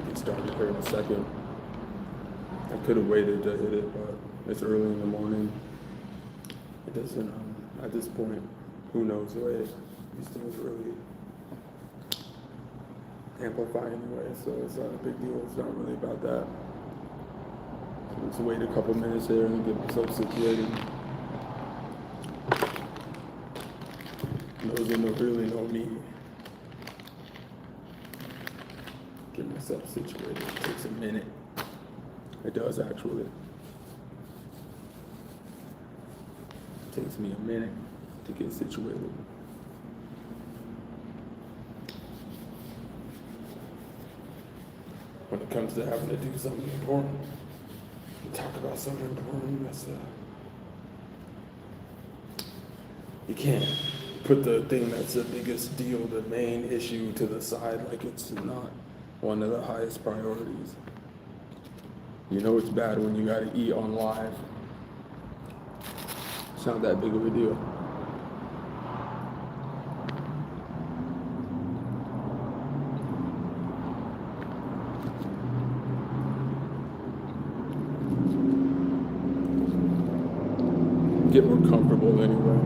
Get started here in a second. I could have waited to hit it, but it's early in the morning. It doesn't, at this point, who knows the way these things really amplify anyway, so it's not a big deal. It's not really about that. So let's wait a couple minutes here and get myself situated. Those that really know me, get myself situated. It takes a minute. It does actually. It takes me a minute to get situated. When it comes to having to do something important, talk about something important, you can't put the thing that's the biggest deal, the main issue to the side like it's not one of the highest priorities. You know it's bad when you gotta eat on live. It's not that big of a deal. Get more comfortable anyway.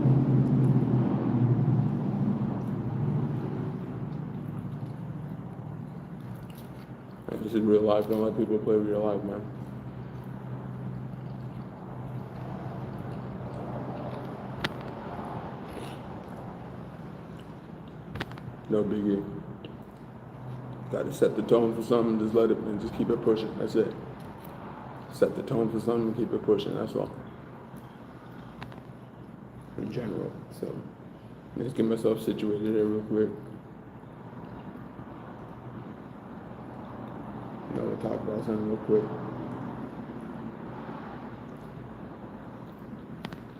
This is real life. Don't let people play real life, man. No biggie. Got to set the tone for something. Just let it and just keep it pushing. That's it. Set the tone for something and keep it pushing. That's all. In general. So, let's get myself situated here real quick. I'm gonna talk about something real quick.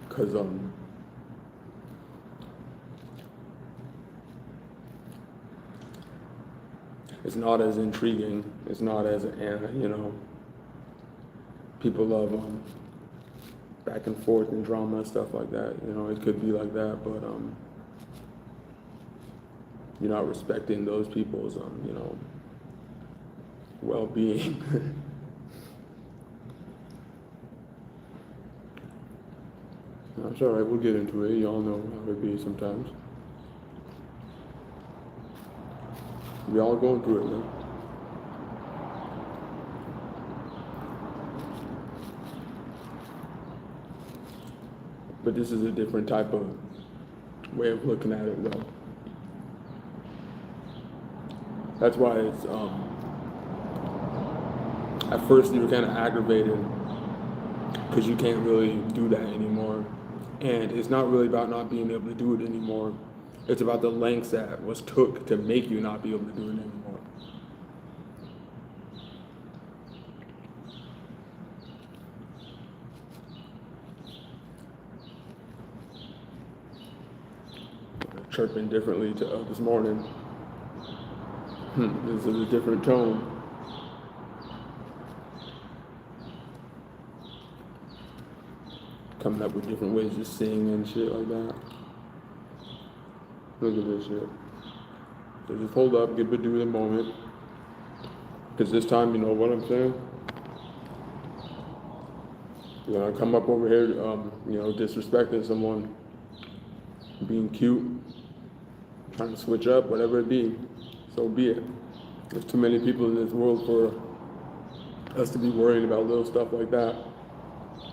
Cause it's not as intriguing. It's not as people love back and forth and drama and stuff like that. It could be like that, but you're not respecting those people's well-being. That's all right. We'll get into it. Y'all know how it be sometimes. We all going through it, man. But this is a different type of way of looking at it, though. That's why it's at first you were kind of aggravated because you can't really do that anymore. And it's not really about not being able to do it anymore. It's about the lengths that was took to make you not be able to do it anymore. Chirping differently to this morning. This is a different tone. Coming up with different ways to sing and shit like that. Look at this shit. So just hold up, give it due the moment. Because this time, you know what I'm saying? You're gonna come up over here, disrespecting someone, being cute, trying to switch up, whatever it be. So be it. There's too many people in this world for us to be worried about little stuff like that.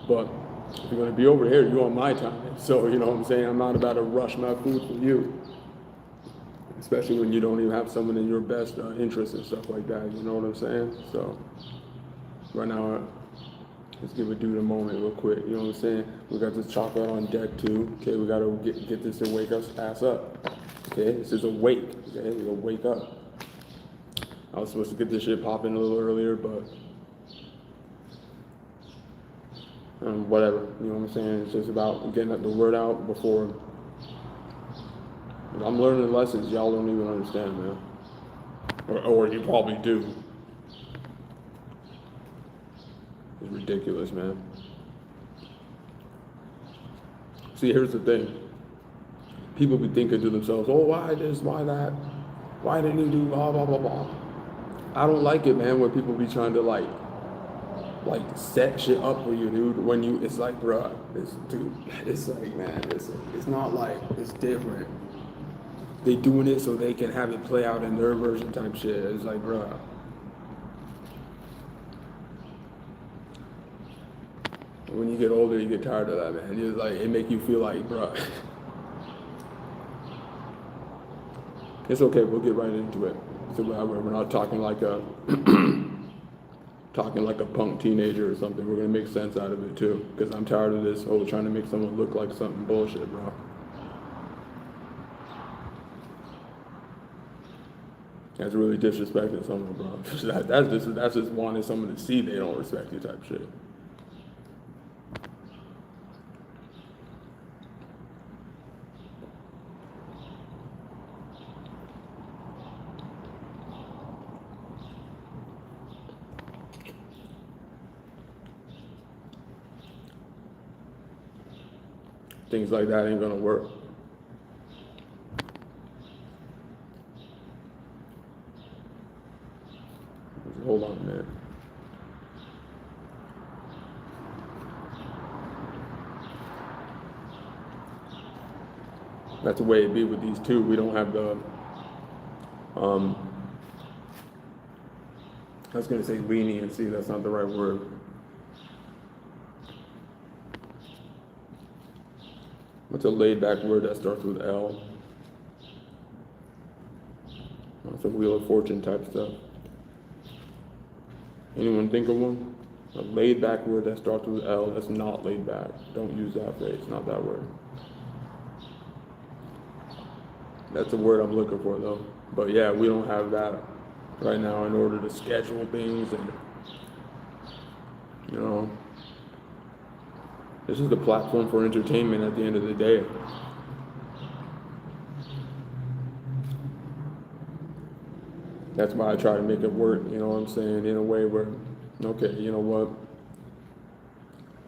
But if you're gonna be over here, you're on my time. So you know what I'm saying? I'm not about to rush my food for you. Especially when you don't even have someone in your best interest and stuff like that. You know what I'm saying? So right now, let's give it due the moment real quick. You know what I'm saying? We got this chocolate on deck too. Okay, we gotta get this and wake us ass up. Okay, this is a wake. Okay, we gotta wake up. I was supposed to get this shit popping a little earlier, but whatever. You know what I'm saying? It's just about getting the word out before. I'm learning lessons y'all don't even understand, man. Or you probably do. It's ridiculous, man. See, here's the thing. People be thinking to themselves, oh, why this, why that? Why didn't he do blah blah blah blah? I don't like it, man, when people be trying to like set shit up for you, dude. When you, it's like, bruh, it's like, man, it's not like, it's different. They doing it so they can have it play out in their version type shit. It's like, bruh. When you get older, you get tired of that, man. It's like, it make you feel like, bruh. It's okay, we'll get right into it. So we're not talking like a talking like a punk teenager or something. We're gonna make sense out of it too, because I'm tired of this whole trying to make someone look like something bullshit, bro. That's really disrespecting someone, bro. That's just wanting someone to see they don't respect you type shit. Things like that ain't gonna work. Hold on a minute. That's the way it be with these two. We don't have the, I was gonna say leniency, that's not the right word. What's a laid back word that starts with L? Some Wheel of Fortune type stuff. Anyone think of one? A laid back word that starts with L that's not laid back. Don't use that phrase, not that word. That's the word I'm looking for though. But yeah, we don't have that right now in order to schedule things and, you know, this is the platform for entertainment at the end of the day. That's why I try to make it work, you know what I'm saying, in a way where, okay, you know what,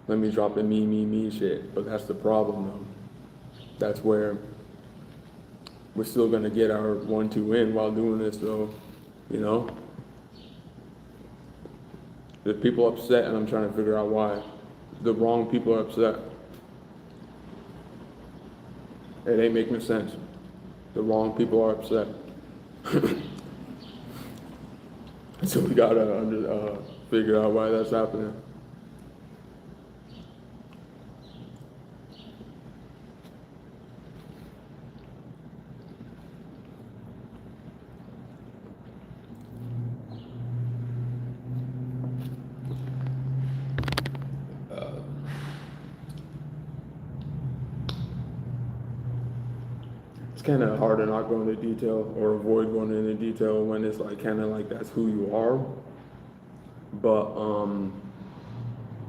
let me drop the me shit. But that's the problem though. That's where we're still gonna get our 1-2 in while doing this though, you know? There's people upset and I'm trying to figure out why. The wrong people are upset. It ain't making sense. The wrong people are upset. So we gotta figure out why that's happening. It's kind of hard to not go into detail or avoid going into detail when it's like kind of like that's who you are. But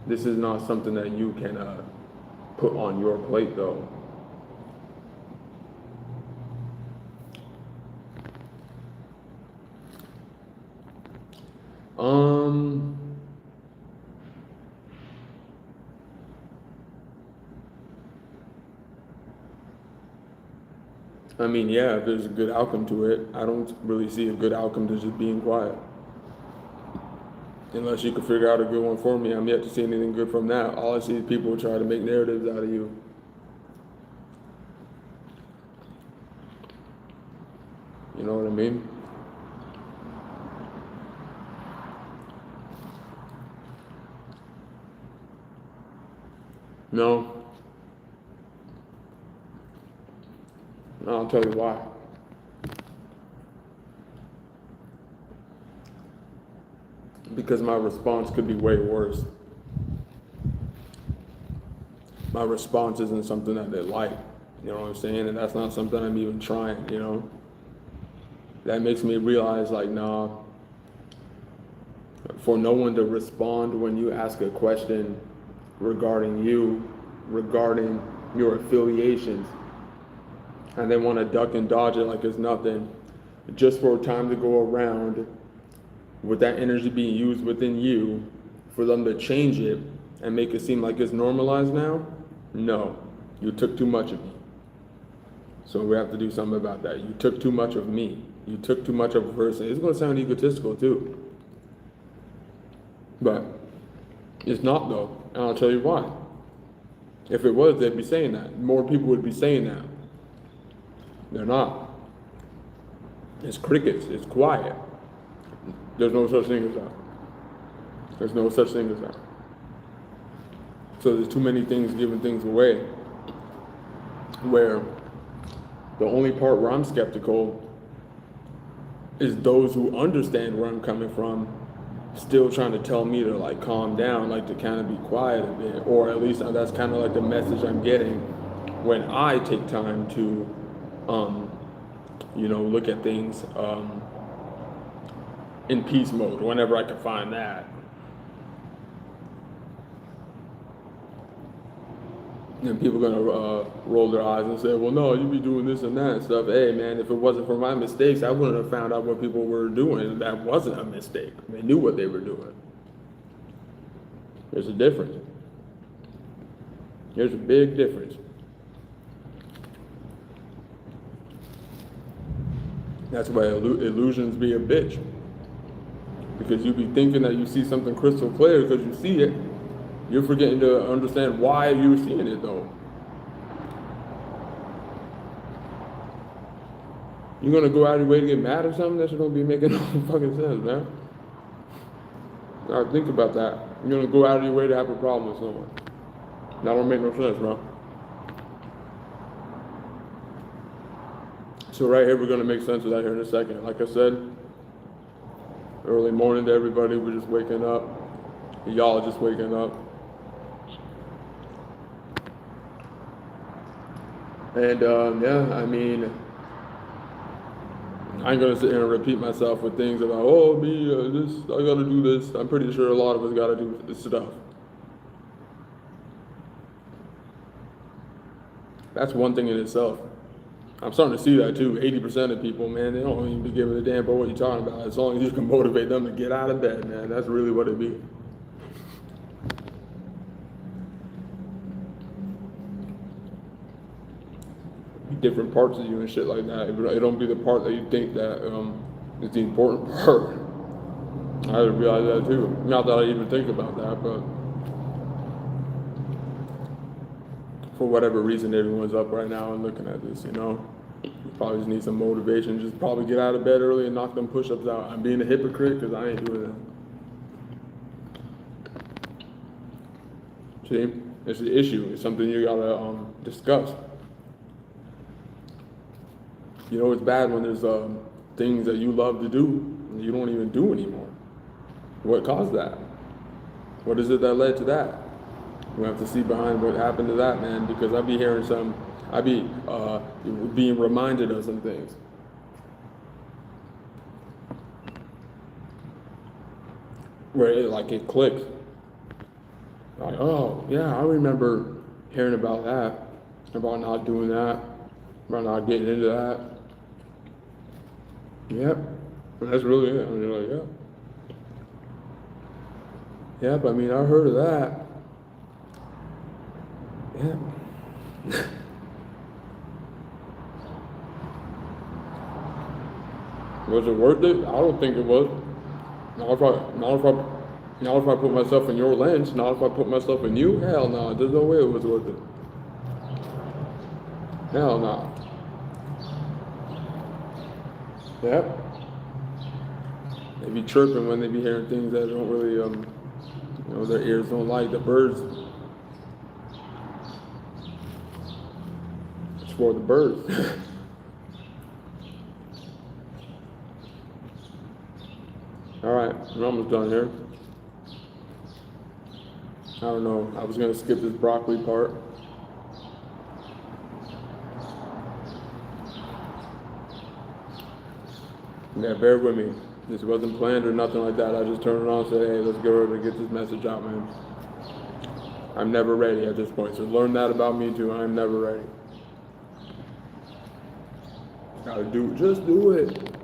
this is not something that you can put on your plate though. I mean, yeah, if there's a good outcome to it, I don't really see a good outcome to just being quiet. Unless you can figure out a good one for me, I'm yet to see anything good from that. All I see is people try to make narratives out of you. You know what I mean? No. I'll tell you why. Because my response could be way worse. My response isn't something that they like, you know what I'm saying? And that's not something I'm even trying, you know? That makes me realize, like, nah, for no one to respond when you ask a question regarding you, regarding your affiliations, and they want to duck and dodge it like it's nothing, just for time to go around with that energy being used within you, for them to change it and make it seem like it's normalized now? No, you took too much of me. So we have to do something about that. You took too much of me. You took too much of a person. It's going to sound egotistical too. But it's not though. And I'll tell you why. If it was, they'd be saying that. More people would be saying that. They're not. It's crickets. It's quiet. There's no such thing as that. There's no such thing as that. So there's too many things giving things away. Where the only part where I'm skeptical is those who understand where I'm coming from still trying to tell me to like calm down, like to kind of be quiet a bit, or at least that's kind of like the message I'm getting when I take time to look at things in peace mode whenever I can find that. And people are gonna roll their eyes and say, well, no, you be doing this and that and stuff. Hey, man, if it wasn't for my mistakes, I wouldn't have found out what people were doing. That wasn't a mistake. They knew what they were doing. There's a difference. There's a big difference. That's why illusions be a bitch. Because you be thinking that you see something crystal clear because you see it. You're forgetting to understand why you're seeing it though. You're gonna go out of your way to get mad or something? That shit don't be making no fucking sense, man. Now think about that. You're gonna go out of your way to have a problem with someone. That don't make no sense, bro. So right here, we're gonna make sense of that here in a second. Like I said, early morning to everybody, we're just waking up. Y'all are just waking up. And I mean, I ain't gonna sit here and repeat myself with things about, oh, me, this, I gotta do this. I'm pretty sure a lot of us gotta do this stuff. That's one thing in itself. I'm starting to see that too. 80% of people, man, they don't even be giving a damn about what you're talking about. As long as you can motivate them to get out of bed, man, that's really what it be. Different parts of you and shit like that. It don't be the part that you think that is the important part. I didn't realize that too. Not that I even think about that, but for whatever reason, everyone's up right now and looking at this, You probably just need some motivation. Just probably get out of bed early and knock them push-ups out. I'm being a hypocrite because I ain't doing that. See? It's an issue. It's something you gotta discuss. It's bad when there's things that you love to do and you don't even do anymore. What caused that? What is it that led to that? We have to see behind what happened to that, man, because I be hearing being reminded of some things. Where it clicks. Like, oh, yeah, I remember hearing about that, about not doing that, about not getting into that. Yep, that's really it. And you're like, yeah. Yep, I mean, I heard of that. Yeah. Was it worth it? I don't think it was. Not if I put myself in your lens. Not if I put myself in you. Hell no. There's no way it was worth it. Hell no. Yep. They be chirping when they be hearing things that don't really, their ears don't like. The birds. It's for the birds. All right, we're almost done here. I don't know. I was gonna skip this broccoli part. Yeah, bear with me. This wasn't planned or nothing like that. I just turned it on and said, hey, let's go over and get this message out, man. I'm never ready at this point. So learn that about me too. I'm never ready. Gotta do it. Just do it.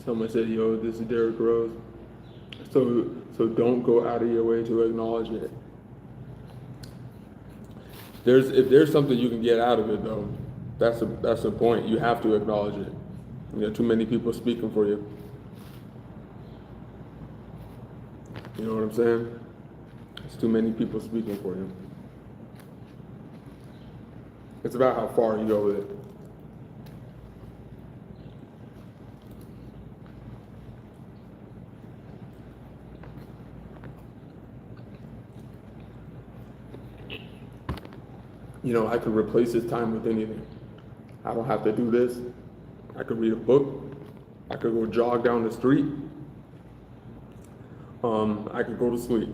Someone said, "Yo, this is Derrick Rose." So don't go out of your way to acknowledge it. If there's something you can get out of it though, that's the point. You have to acknowledge it. You got too many people speaking for you. You know what I'm saying? There's too many people speaking for you. It's about how far you go with it. You know, I could replace this time with anything. I don't have to do this. I could read a book. I could go jog down the street. I could go to sleep.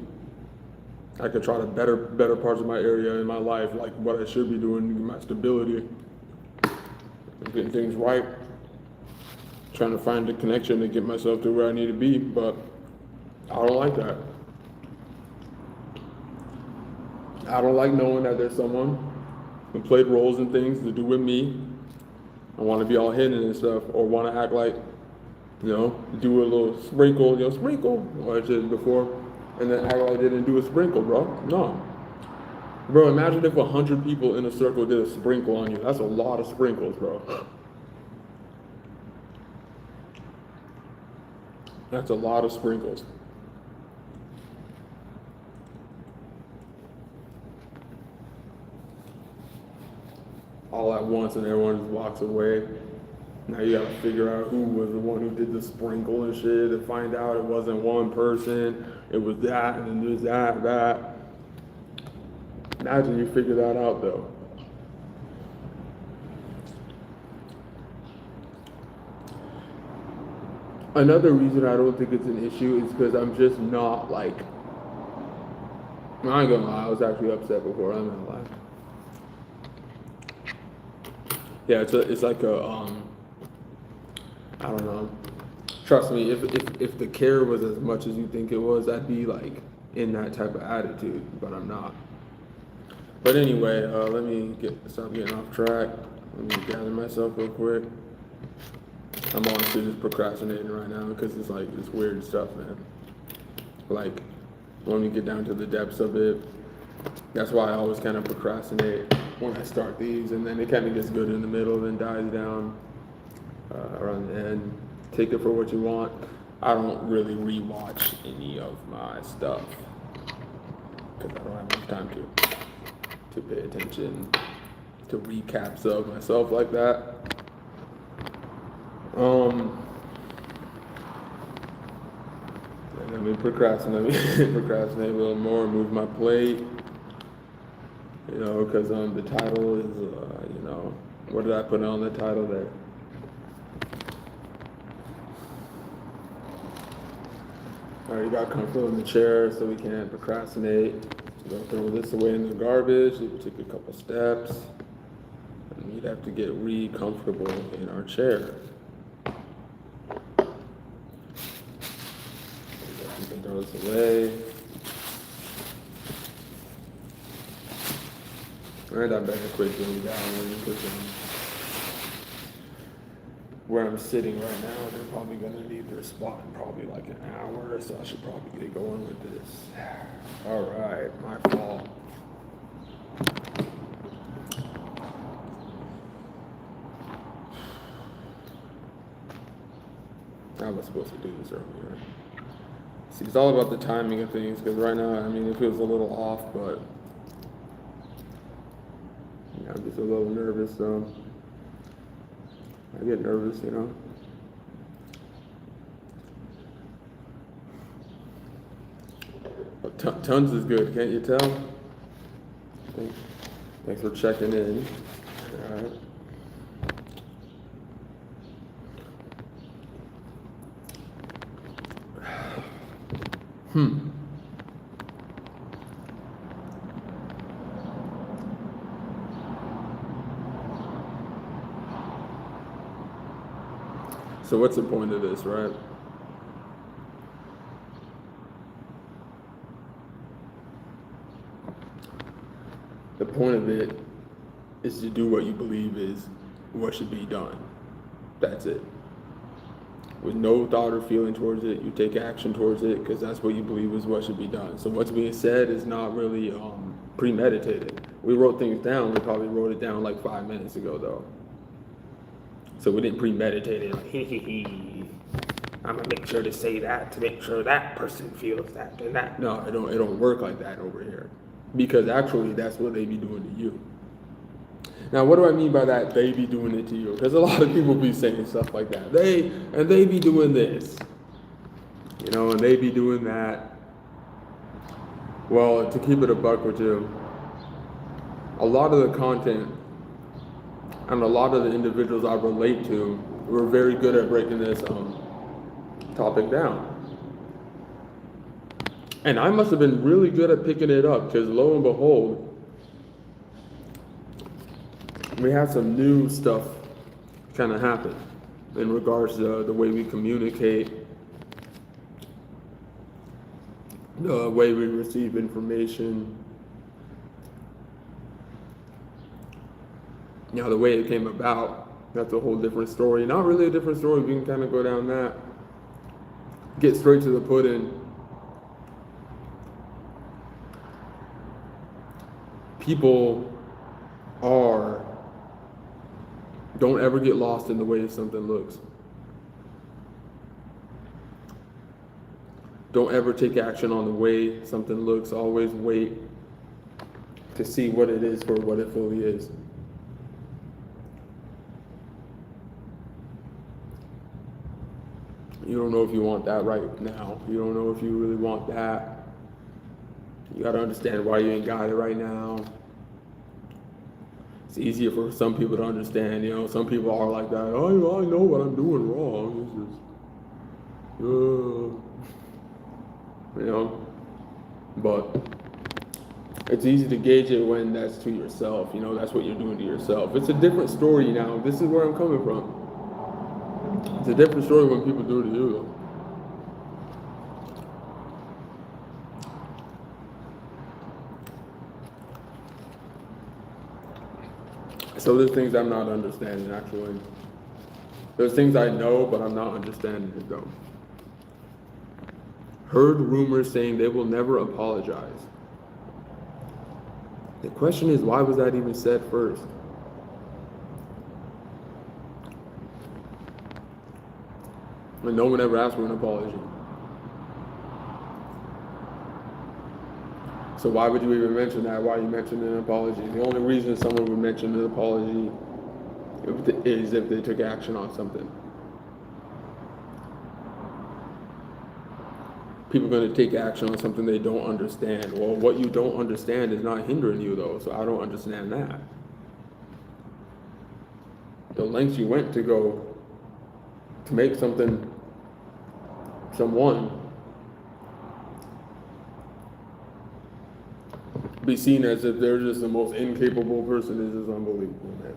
I could try to better parts of my area in my life, like what I should be doing, my stability, getting things right, trying to find the connection to get myself to where I need to be, but I don't like that. I don't like knowing that there's someone who played roles and things to do with me. I want to be all hidden and stuff, or want to act like, you know, do a little sprinkle, like I did before, and then act like I didn't do a sprinkle, bro. No. Bro, imagine if 100 people in a circle did a sprinkle on you. That's a lot of sprinkles, bro. That's a lot of sprinkles. All at once, and everyone just walks away. Now you gotta figure out who was the one who did the sprinkle and shit, and find out it wasn't one person, it was that, and then there's that. Imagine you figure that out though. Another reason I don't think it's an issue is because I'm just not like, I ain't gonna lie, I was actually upset before, I'm not gonna lie. Yeah, it's like a, I don't know. Trust me, if the care was as much as you think it was, I'd be like in that type of attitude, but I'm not. But anyway, let me stop getting off track. Let me gather myself real quick. I'm honestly just procrastinating right now because it's like this weird stuff, man. Like, when we get down to the depths of it, that's why I always kind of procrastinate when I start these, and then it kind of gets good in the middle, then dies down around the end. Take it for what you want. I don't really rewatch any of my stuff because I don't have enough time to pay attention to recaps of myself like that. Let me procrastinate a little more, move my plate, you know, because the title is, you know, what did I put on the title there? All right, you got comfortable in the chair so we can't procrastinate. We're gonna throw this away in the garbage. We'll take a couple steps, and we'd have to get comfortable in our chair. You can throw this away. And I better quit doing that one because where I'm sitting right now, they're probably gonna need their spot in probably like an hour, so I should probably get going with this. All right, my fault. I was supposed to do this earlier. See, it's all about the timing of things, because right now, I mean, it feels a little off, but yeah, I'm just a little nervous, so I get nervous, you know. But tons is good, can't you tell? Thanks for checking in. All right. So what's the point of this, right? The point of it is to do what you believe is what should be done. That's it. with no thought or feeling towards it. You take action towards it because that's what you believe is what should be done. So what's being said is not really premeditated. We wrote things down. We probably wrote it down like 5 minutes ago, though. So we didn't premeditate it. Like, I'm gonna make sure to say that to make sure that person feels that and that. No, it don't work like that over here, because actually that's what they be doing to you. Now, what do I mean by that? They be doing it to you, because a lot of people be saying stuff like that. They be doing this, and they be doing that. Well, to keep it a buck with you, a lot of the content and a lot of the individuals I relate to were very good at breaking this topic down. And I must have been really good at picking it up, because lo and behold, we had some new stuff kind of happen in regards to the way we communicate, the way we receive information. Now, the way it came about, that's a whole different story. Not really a different story, we can kind of go down that. Get straight to the pudding. People don't ever get lost in the way something looks. Don't ever take action on the way something looks. Always wait to see what it is for what it fully is. You don't know if you want that right now. You don't know if you really want that. You gotta understand why you ain't got it right now. It's easier for some people to understand, some people are like that. Oh, I know what I'm doing wrong. But it's easy to gauge it when that's to yourself, that's what you're doing to yourself. It's a different story now. This is where I'm coming from. It's a different story when people do it to you, though. So there's things I'm not understanding, actually. There's things I know, but I'm not understanding it, though. Heard rumors saying they will never apologize. The question is, why was that even said first? And no one ever asked for an apology. So why would you even mention that? Why you mention an apology? The only reason someone would mention an apology is if they took action on something. People are going to take action on something they don't understand. Well, what you don't understand is not hindering you, though, so I don't understand that. The lengths you went to go to make someone be seen as if they're just the most incapable person is just unbelievable, man.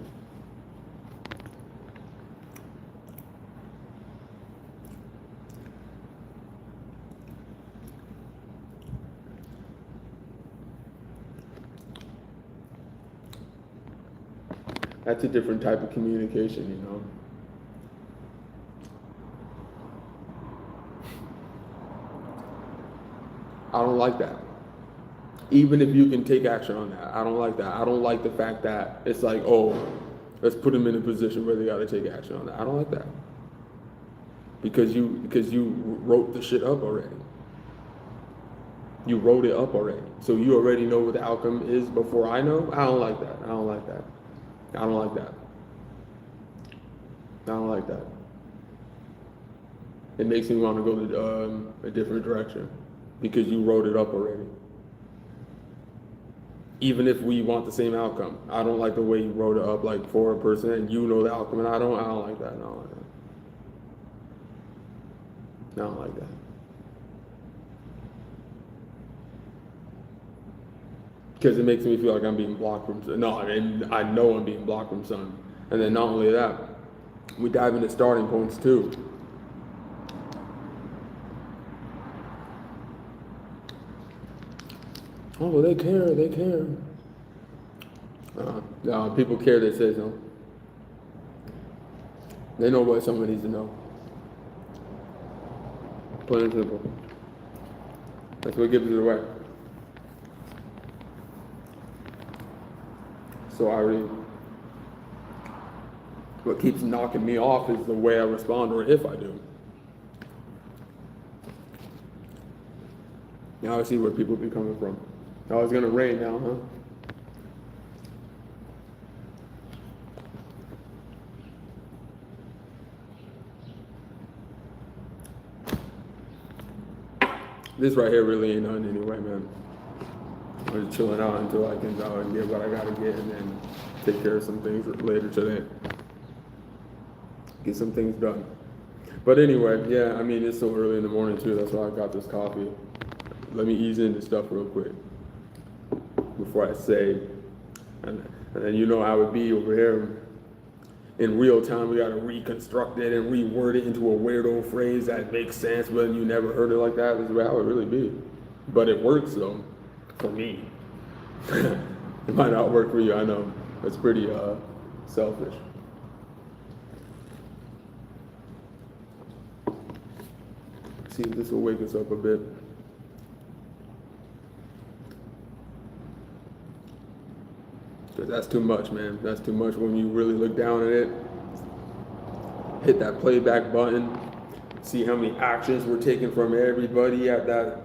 That's a different type of communication, I don't like that. Even if you can take action on that, I don't like that. I don't like the fact that it's like, oh, let's put them in a position where they got to take action on that. I don't like that. Because you wrote the shit up already. You wrote it up already. So you already know what the outcome is before I know. I don't like that. I don't like that. I don't like that. I don't like that. It makes me want to go to a different direction because you wrote it up already. Even if we want the same outcome, I don't like the way you wrote it up, like for a person, and you know the outcome, and I don't like that. I don't like that. I don't like that. Because it makes me feel like I'm being blocked from. No, I know I'm being blocked from something. And then not only that, we dive into starting points too. Oh, well, they care. People care, they say so. They know what someone needs to know. Plain and simple. That's what gives it away. So what keeps knocking me off is the way I respond, or if I do. Now I see where people be coming from. Oh, it's gonna rain now, huh? This right here really ain't none anyway, man. I'm just chilling out until I can go and get what I gotta get, and then take care of some things later today. Get some things done. But anyway, yeah, I mean, it's so early in the morning too. That's why I got this coffee. Let me ease into stuff real quick before I say, and then you know how it be over here. In real time, we gotta reconstruct it and reword it into a weirdo phrase that makes sense when you never heard it like that. This is how it really be. But it works though, for me. It might not work for you, I know. It's pretty selfish. See if this will wake us up a bit. Because that's too much, man. That's too much when you really look down at it. Hit that playback button. See how many actions were taken from everybody at that,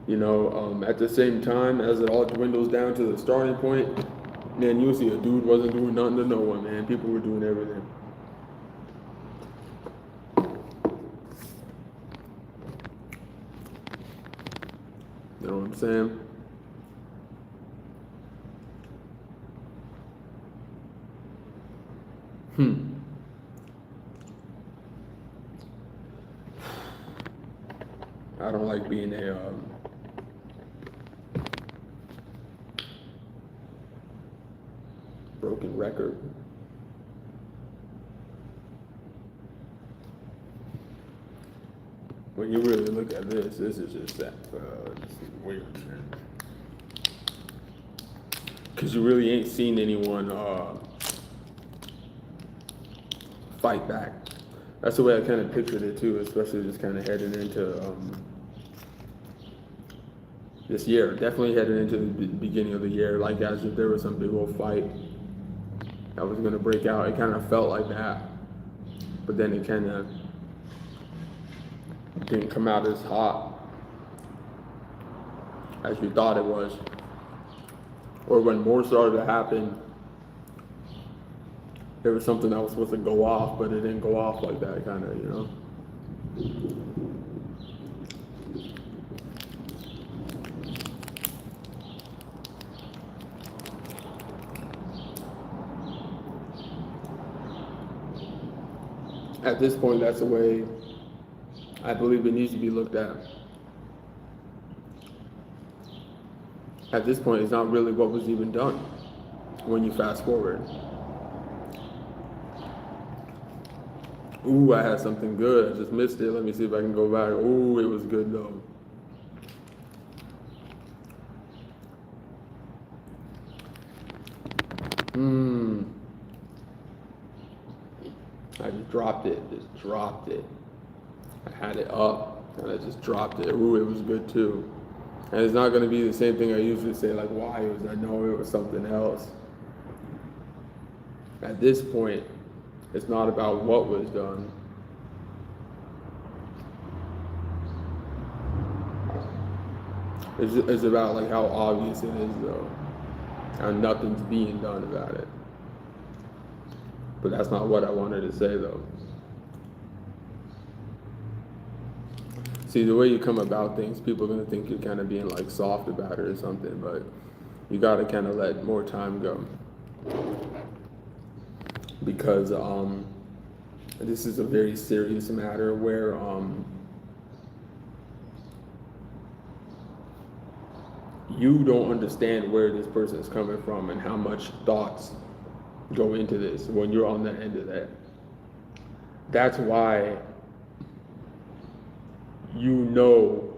at the same time as it all dwindles down to the starting point. Man, you'll see a dude wasn't doing nothing to no one, man. People were doing everything. You know what I'm saying? I don't like being a broken record. When you really look at this is just that weird, man. Because you really ain't seen anyone fight back. That's the way I kind of pictured it too, especially just kind of heading into this year. Definitely heading into the beginning of the year, like as if there was some big old fight that was going to break out. It kind of felt like that, but then it kind of didn't come out as hot as you thought it was. Or when more started to happen, there was something that was supposed to go off, but it didn't go off like that, kind of, At this point, that's the way I believe it needs to be looked at. At this point, it's not really what was even done when you fast forward. Ooh, I had something good. I just missed it. Let me see if I can go back. Ooh, it was good though. I just dropped it. I had it up and I just dropped it. Ooh, it was good too. And it's not going to be the same thing I usually say, like why it was. I know it was something else. At this point, it's not about what was done. It's about like how obvious it is though. How nothing's being done about it. But that's not what I wanted to say though. See, the way you come about things, people are gonna think you're kind of being like soft about it or something, but you gotta kind of let more time go. Because this is a very serious matter where you don't understand where this person is coming from and how much thoughts go into this when you're on the end of that. That's why you know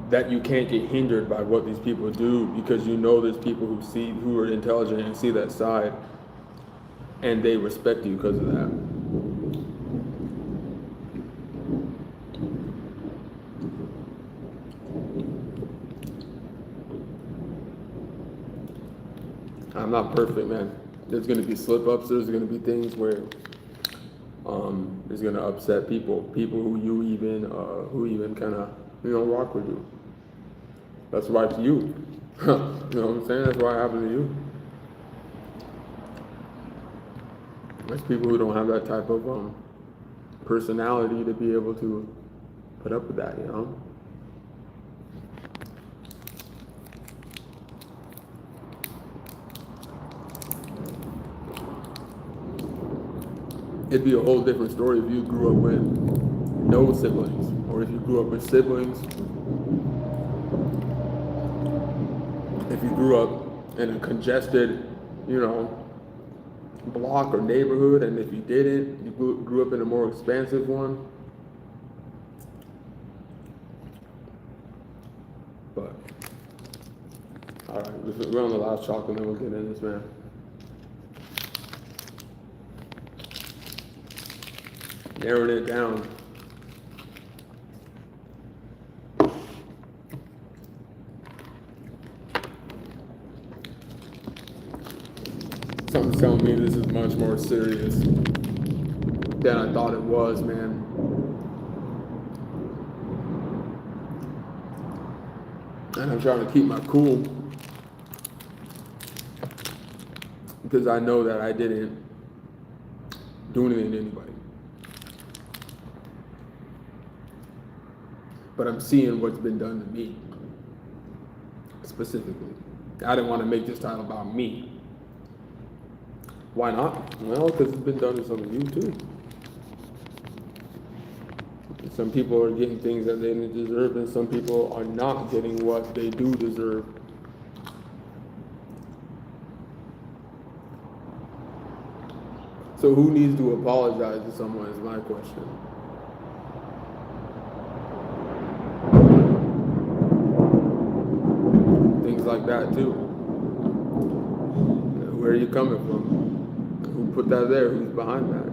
that you can't get hindered by what these people do, because you know there's people who are intelligent and see that side, and they respect you because of that. I'm not perfect, man. There's gonna be slip ups. There's gonna be things where it's gonna upset people who even kind of rock with you. That's why it's you. You know what I'm saying? That's why it happened to you. There's people who don't have that type of personality to be able to put up with that, you know? It'd be a whole different story if you grew up with no siblings, or if you grew up with siblings, if you grew up in a congested, block or neighborhood, and if you didn't, you grew up in a more expansive one. But, alright, we're on the last chalk and then we'll get in this, man. Narrowing it down. Something's telling me this is much more serious than I thought it was, man. And I'm trying to keep my cool because I know that I didn't do anything to anybody. But I'm seeing what's been done to me, specifically. I didn't want to make this title about me. Why not? Well, because it's been done to some of you too. Some people are getting things that they didn't deserve, and some people are not getting what they do deserve. So who needs to apologize to someone is my question. Things like that too. Where are you coming from? Who put that there? Who's behind that,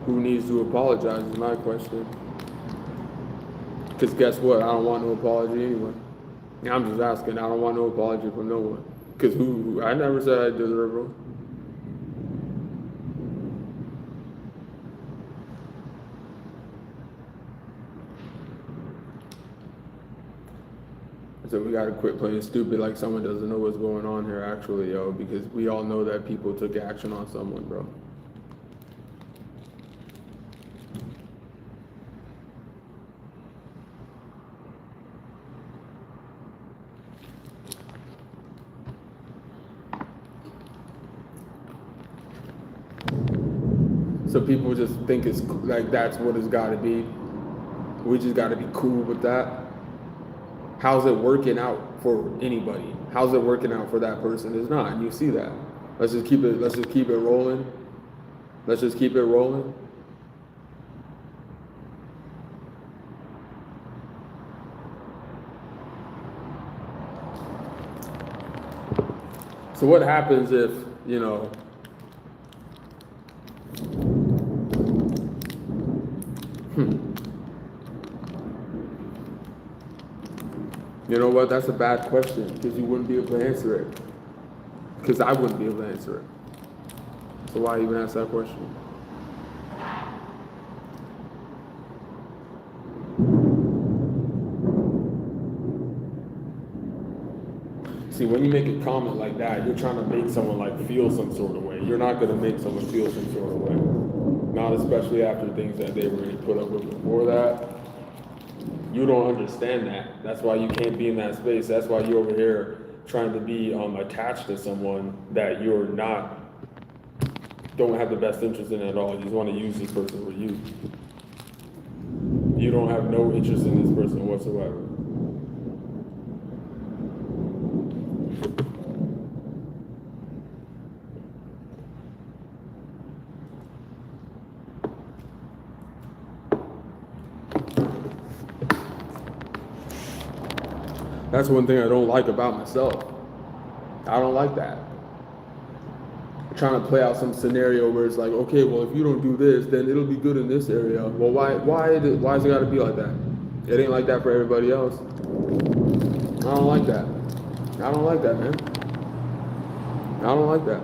Who needs to apologize is my question. Because guess what? I don't want no apology anyway. I'm just asking. I don't want no apology from no one. Because I never said I deserve one. So we gotta quit playing stupid like someone doesn't know what's going on here actually, yo, because we all know that people took action on someone, bro. So people just think it's like that's what it's gotta be. We just gotta be cool with that. How's it working out for anybody? How's it working out for that person? It's not, and you see that. Let's just keep it rolling. Let's just keep it rolling. So what happens if, You know what? That's a bad question because you wouldn't be able to answer it. Because I wouldn't be able to answer it. So why even ask that question? See, when you make a comment like that, you're trying to make someone feel some sort of way. You're not going to make someone feel some sort of way. Not especially after things that they were put up with before that. You don't understand that. That's why you can't be in that space. That's why you're over here trying to be attached to someone that you're not, don't have the best interest in at all. You just want to use this person for you. You don't have no interest in this person whatsoever. That's one thing I don't like about myself. I don't like that. I'm trying to play out some scenario where it's like, okay, well, if you don't do this, then it'll be good in this area. Well, why is it got to be like that? It ain't like that for everybody else. don't like that. I don't like that, man. I don't like that.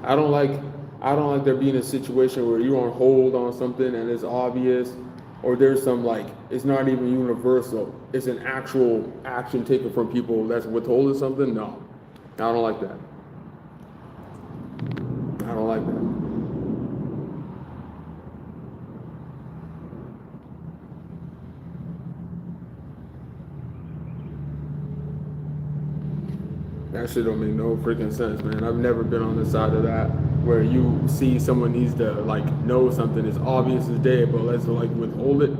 I don't like there being a situation where you're on hold on something and it's obvious, or there's some like it's not even universal. It's an actual action taken from people that's withholding something. No, I don't like that. I don't like that. That shit don't make no freaking sense, man. I've never been on the side of that where you see someone needs to like know something is obvious as day, but let's like withhold it.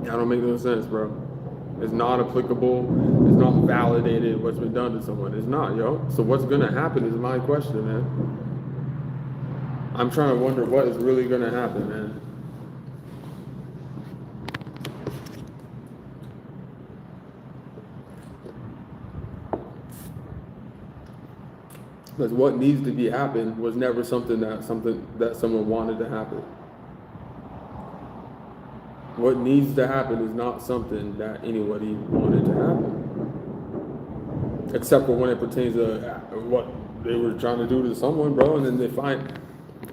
That don't make no sense, bro. It's not applicable. It's not validated what's been done to someone. It's not, yo. So what's gonna happen is my question, man. I'm trying to wonder what is really gonna happen, man. Because what needs to be happen was never something that someone wanted to happen. What needs to happen is not something that anybody wanted to happen. Except for when it pertains to what they were trying to do to someone, bro, and then they find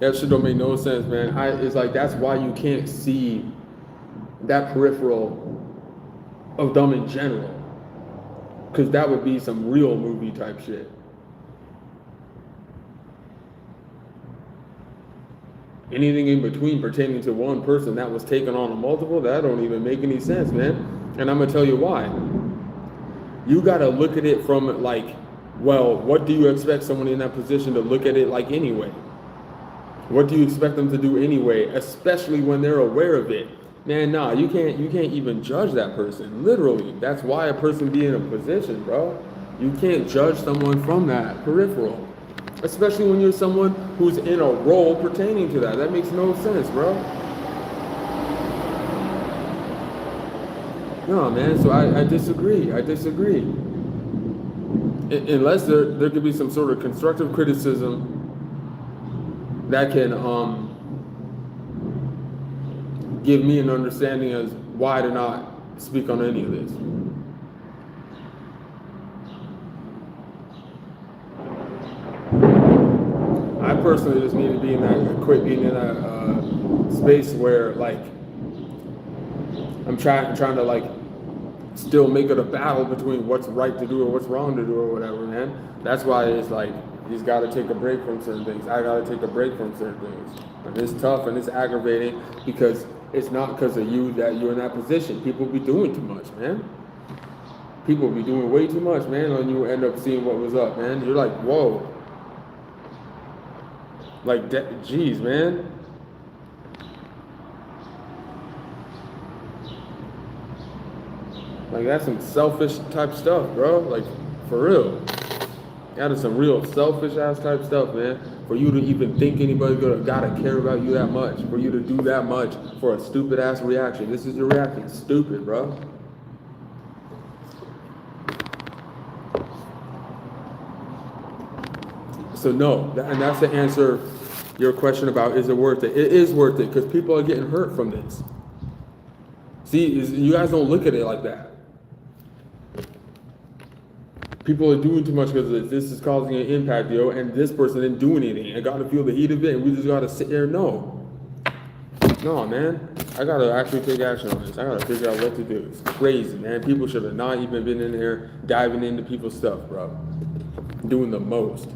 that shit don't make no sense, man. It's like that's why you can't see that peripheral of them in general. Because that would be some real movie type shit. Anything in between pertaining to one person that was taken on a multiple, that don't even make any sense, man. And I'm gonna tell you why. You gotta look at it from like, well, what do you expect someone in that position to look at it like anyway? What do you expect them to do anyway, especially when they're aware of it? Man, nah, you can't even judge that person. Literally, that's why a person be in a position, bro. You can't judge someone from that peripheral. Especially when you're someone who's in a role pertaining to that. That makes no sense, bro. No, man, so I disagree. Unless there could be some sort of constructive criticism that can give me an understanding as why to not speak on any of this. I personally just need to be quit being in that space where like I'm trying to like still make it a battle between what's right to do or what's wrong to do or whatever, man. That's why it's like he's got to take a break from certain things. I got to take a break from certain things, and it's tough and it's aggravating because it's not because of you that you're in that position. People be doing too much, man. People be doing way too much, man, and you end up seeing what was up, man. You're like, whoa. Like, geez, man. Like, that's some selfish type stuff, bro. Like, for real. That is some real selfish ass type stuff, man. For you to even think anybody's gotta care about you that much. For you to do that much for a stupid ass reaction. This is your reaction. Stupid, bro. So no, and that's the answer your question about is it worth it? It is worth it because people are getting hurt from this. See, you guys don't look at it like that. People are doing too much because of this. This is causing an impact, yo, and this person didn't do anything. I gotta feel the heat of it, and we just gotta sit there. No, man, I gotta actually take action on this. I gotta figure out what to do. It's crazy, man. People should have not even been in there diving into people's stuff, bro. Doing the most.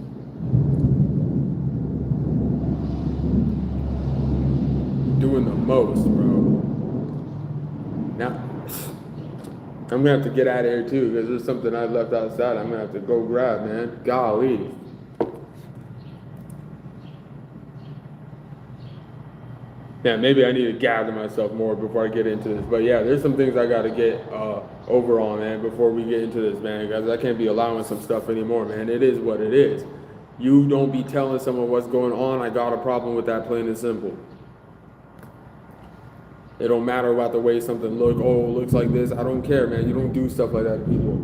Doing the most, bro. Now, I'm gonna have to get out of here too because there's something I left outside. I'm gonna have to go grab, man. Golly. Yeah, maybe I need to gather myself more before I get into this. But yeah, there's some things I gotta get over on, man, before we get into this, man. Guys, I can't be allowing some stuff anymore, man. It is what it is. You don't be telling someone what's going on. I got a problem with that, plain and simple. It don't matter about the way something looks like this. I don't care, man. You don't do stuff like that to people.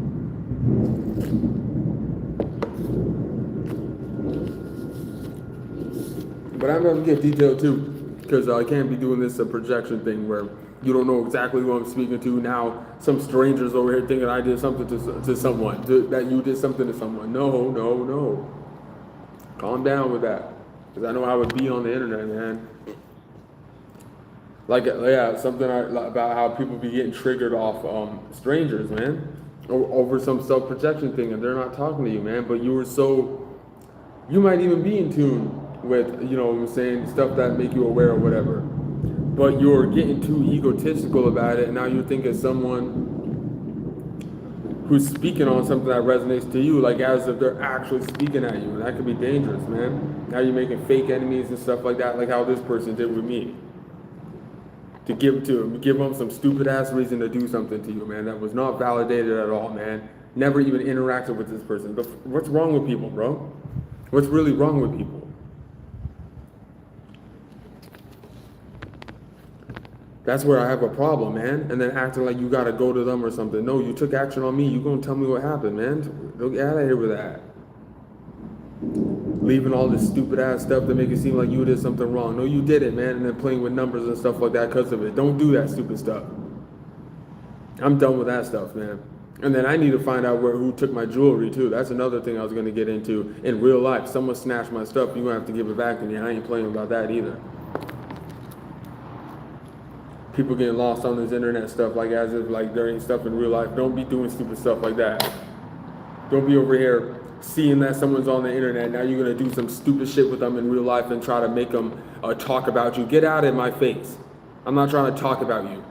But I'm gonna get detailed too. Because I can't be doing this a projection thing where you don't know exactly who I'm speaking to. Now some strangers over here thinking I did something to someone, that you did something to someone. No, no, no. Calm down with that. Because I know how it be on the internet, man. Like, yeah, something about how people be getting triggered off strangers, man. Over some self-protection thing, and they're not talking to you, man. But you might even be in tune with, you know what I'm saying, stuff that make you aware or whatever. But you're getting too egotistical about it, and now you think of someone who's speaking on something that resonates to you, like as if they're actually speaking at you, and that could be dangerous, man. Now you're making fake enemies and stuff like that, like how this person did with me. To give them some stupid ass reason to do something to you, man, that was not validated at all, man. Never even interacted with this person. But what's wrong with people, bro? What's really wrong with people? That's where I have a problem, man. And then acting like you gotta go to them or something. No, you took action on me. You gonna tell me what happened, man? Don't get out of here with that. Leaving all this stupid ass stuff to make it seem like you did something wrong. No, you didn't, man. And then playing with numbers and stuff like that because of it. Don't do that stupid stuff. I'm done with that stuff, man. And then I need to find out who took my jewelry too. That's another thing I was gonna get into. In real life, someone snatched my stuff. You gonna have to give it back to me. I ain't playing about that either. People getting lost on this internet stuff, like as if like there ain't stuff in real life. Don't be doing stupid stuff like that. Don't be over here seeing that someone's on the internet. Now you're gonna do some stupid shit with them in real life and try to make them talk about you. Get out of my face. I'm not trying to talk about you.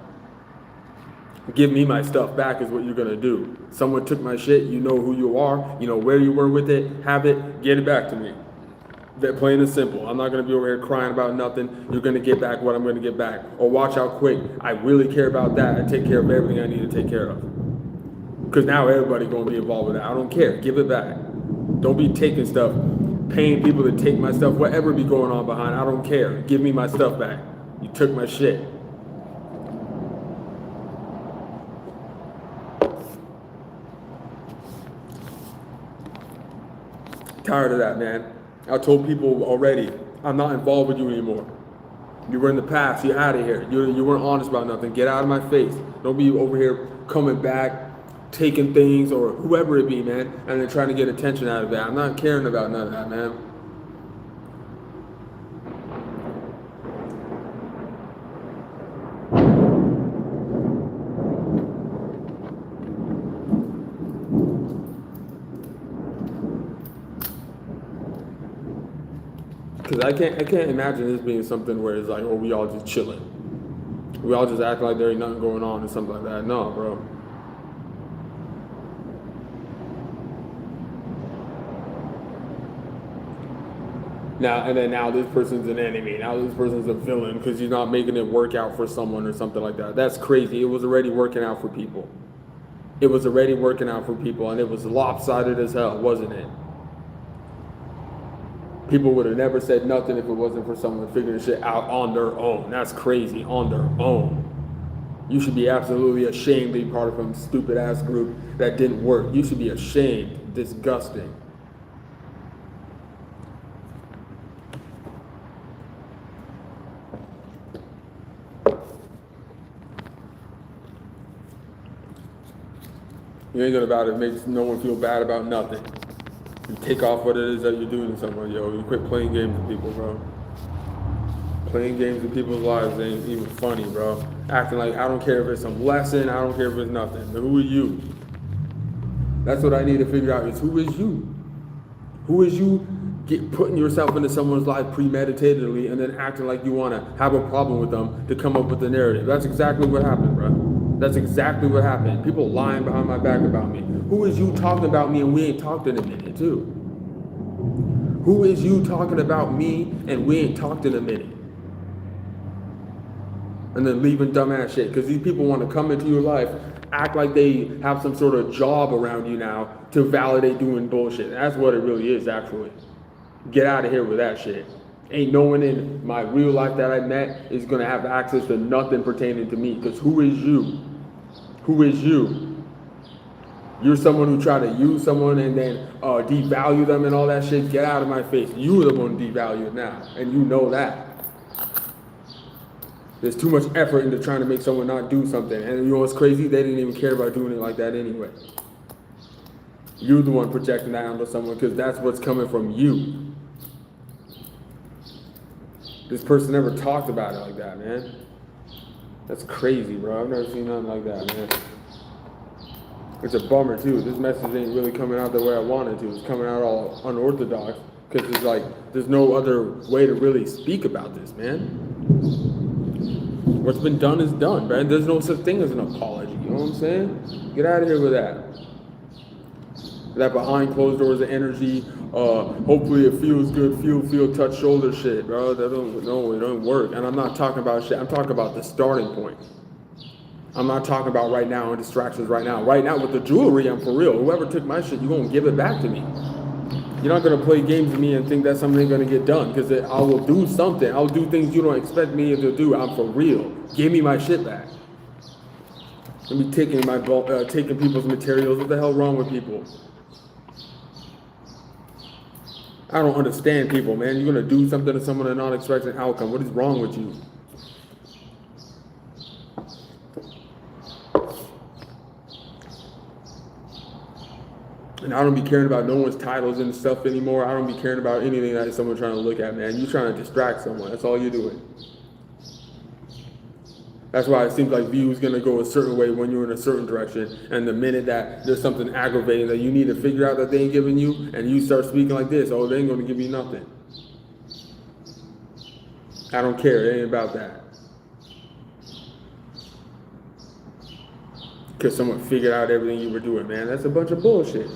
Give me my stuff back is what you're gonna do. Someone took my shit. You know who you are. You know where you were with it. Have it. Get it back to me. That plain and simple. I'm not going to be over here crying about nothing. You're going to get back what I'm going to get back. Or watch out quick. I really care about that. I take care of everything I need to take care of. Because now everybody's going to be involved with that. I don't care. Give it back. Don't be taking stuff, paying people to take my stuff, whatever be going on behind. I don't care. Give me my stuff back. You took my shit. Tired of that, man. I told people already, I'm not involved with you anymore. You were in the past, you're out of here. You weren't honest about nothing. Get out of my face. Don't be over here coming back, taking things, or whoever it be, man, and then trying to get attention out of that. I'm not caring about none of that, man. Because I can't imagine this being something where it's like, oh, we all just chilling. We all just act like there ain't nothing going on or something like that. No, bro. Now this person's an enemy. Now this person's a villain because you're not making it work out for someone or something like that. That's crazy. It was already working out for people. It was already working out for people, and it was lopsided as hell, wasn't it? People would have never said nothing if it wasn't for someone figuring shit out on their own. That's crazy, on their own. You should be absolutely ashamed to be part of some stupid ass group that didn't work. You should be ashamed, disgusting. You ain't gonna about it makes no one feel bad about nothing. You take off what it is that you're doing to someone, yo. You quit playing games with people, bro. Playing games with people's lives ain't even funny, bro. Acting like I don't care if it's some lesson, I don't care if it's nothing. But who are you? That's what I need to figure out is who is you? Who is you putting yourself into someone's life premeditatedly and then acting like you want to have a problem with them to come up with the narrative? That's exactly what happened, bro. That's exactly what happened. People lying behind my back about me. Who is you talking about me and we ain't talked in a minute, too? Who is you talking about me and we ain't talked in a minute? And then leaving dumbass shit. Because these people want to come into your life, act like they have some sort of job around you now to validate doing bullshit. That's what it really is, actually. Get out of here with that shit. Ain't no one in my real life that I met is going to have access to nothing pertaining to me. Because who is you? Who is you? You're someone who tried to use someone and then devalue them and all that shit. Get out of my face. You're the one devalued now. And you know that. There's too much effort into trying to make someone not do something. And you know what's crazy? They didn't even care about doing it like that anyway. You're the one projecting that onto someone because that's what's coming from you. This person never talked about it like that, man. That's crazy, bro. I've never seen nothing like that, man. It's a bummer, too. This message ain't really coming out the way I wanted to. It's coming out all unorthodox because it's like there's no other way to really speak about this, man. What's been done is done, man. There's no such thing as an apology. You know what I'm saying? Get out of here with that. That behind closed doors of energy, hopefully it feels good, feel, touch, shoulder shit, bro. That don't, no, it don't work. And I'm not talking about shit. I'm talking about the starting point. I'm not talking about right now and distractions right now. Right now with the jewelry, I'm for real. Whoever took my shit, you're going to give it back to me. You're not going to play games with me and think that something ain't going to get done because I will do something. I'll do things you don't expect me to do. I'm for real. Give me my shit back. Let me taking people's materials. What the hell wrong with people? I don't understand people, man. You're going to do something to someone and not expect an outcome. What is wrong with you? And I don't be caring about no one's titles and stuff anymore. I don't be caring about anything that someone's trying to look at, man. You're trying to distract someone. That's all you're doing. That's why it seems like views going to go a certain way when you're in a certain direction. And the minute that there's something aggravating that you need to figure out that they ain't giving you, and you start speaking like this, oh, they ain't going to give you nothing. I don't care. It ain't about that. Because someone figured out everything you were doing, man. That's a bunch of bullshit.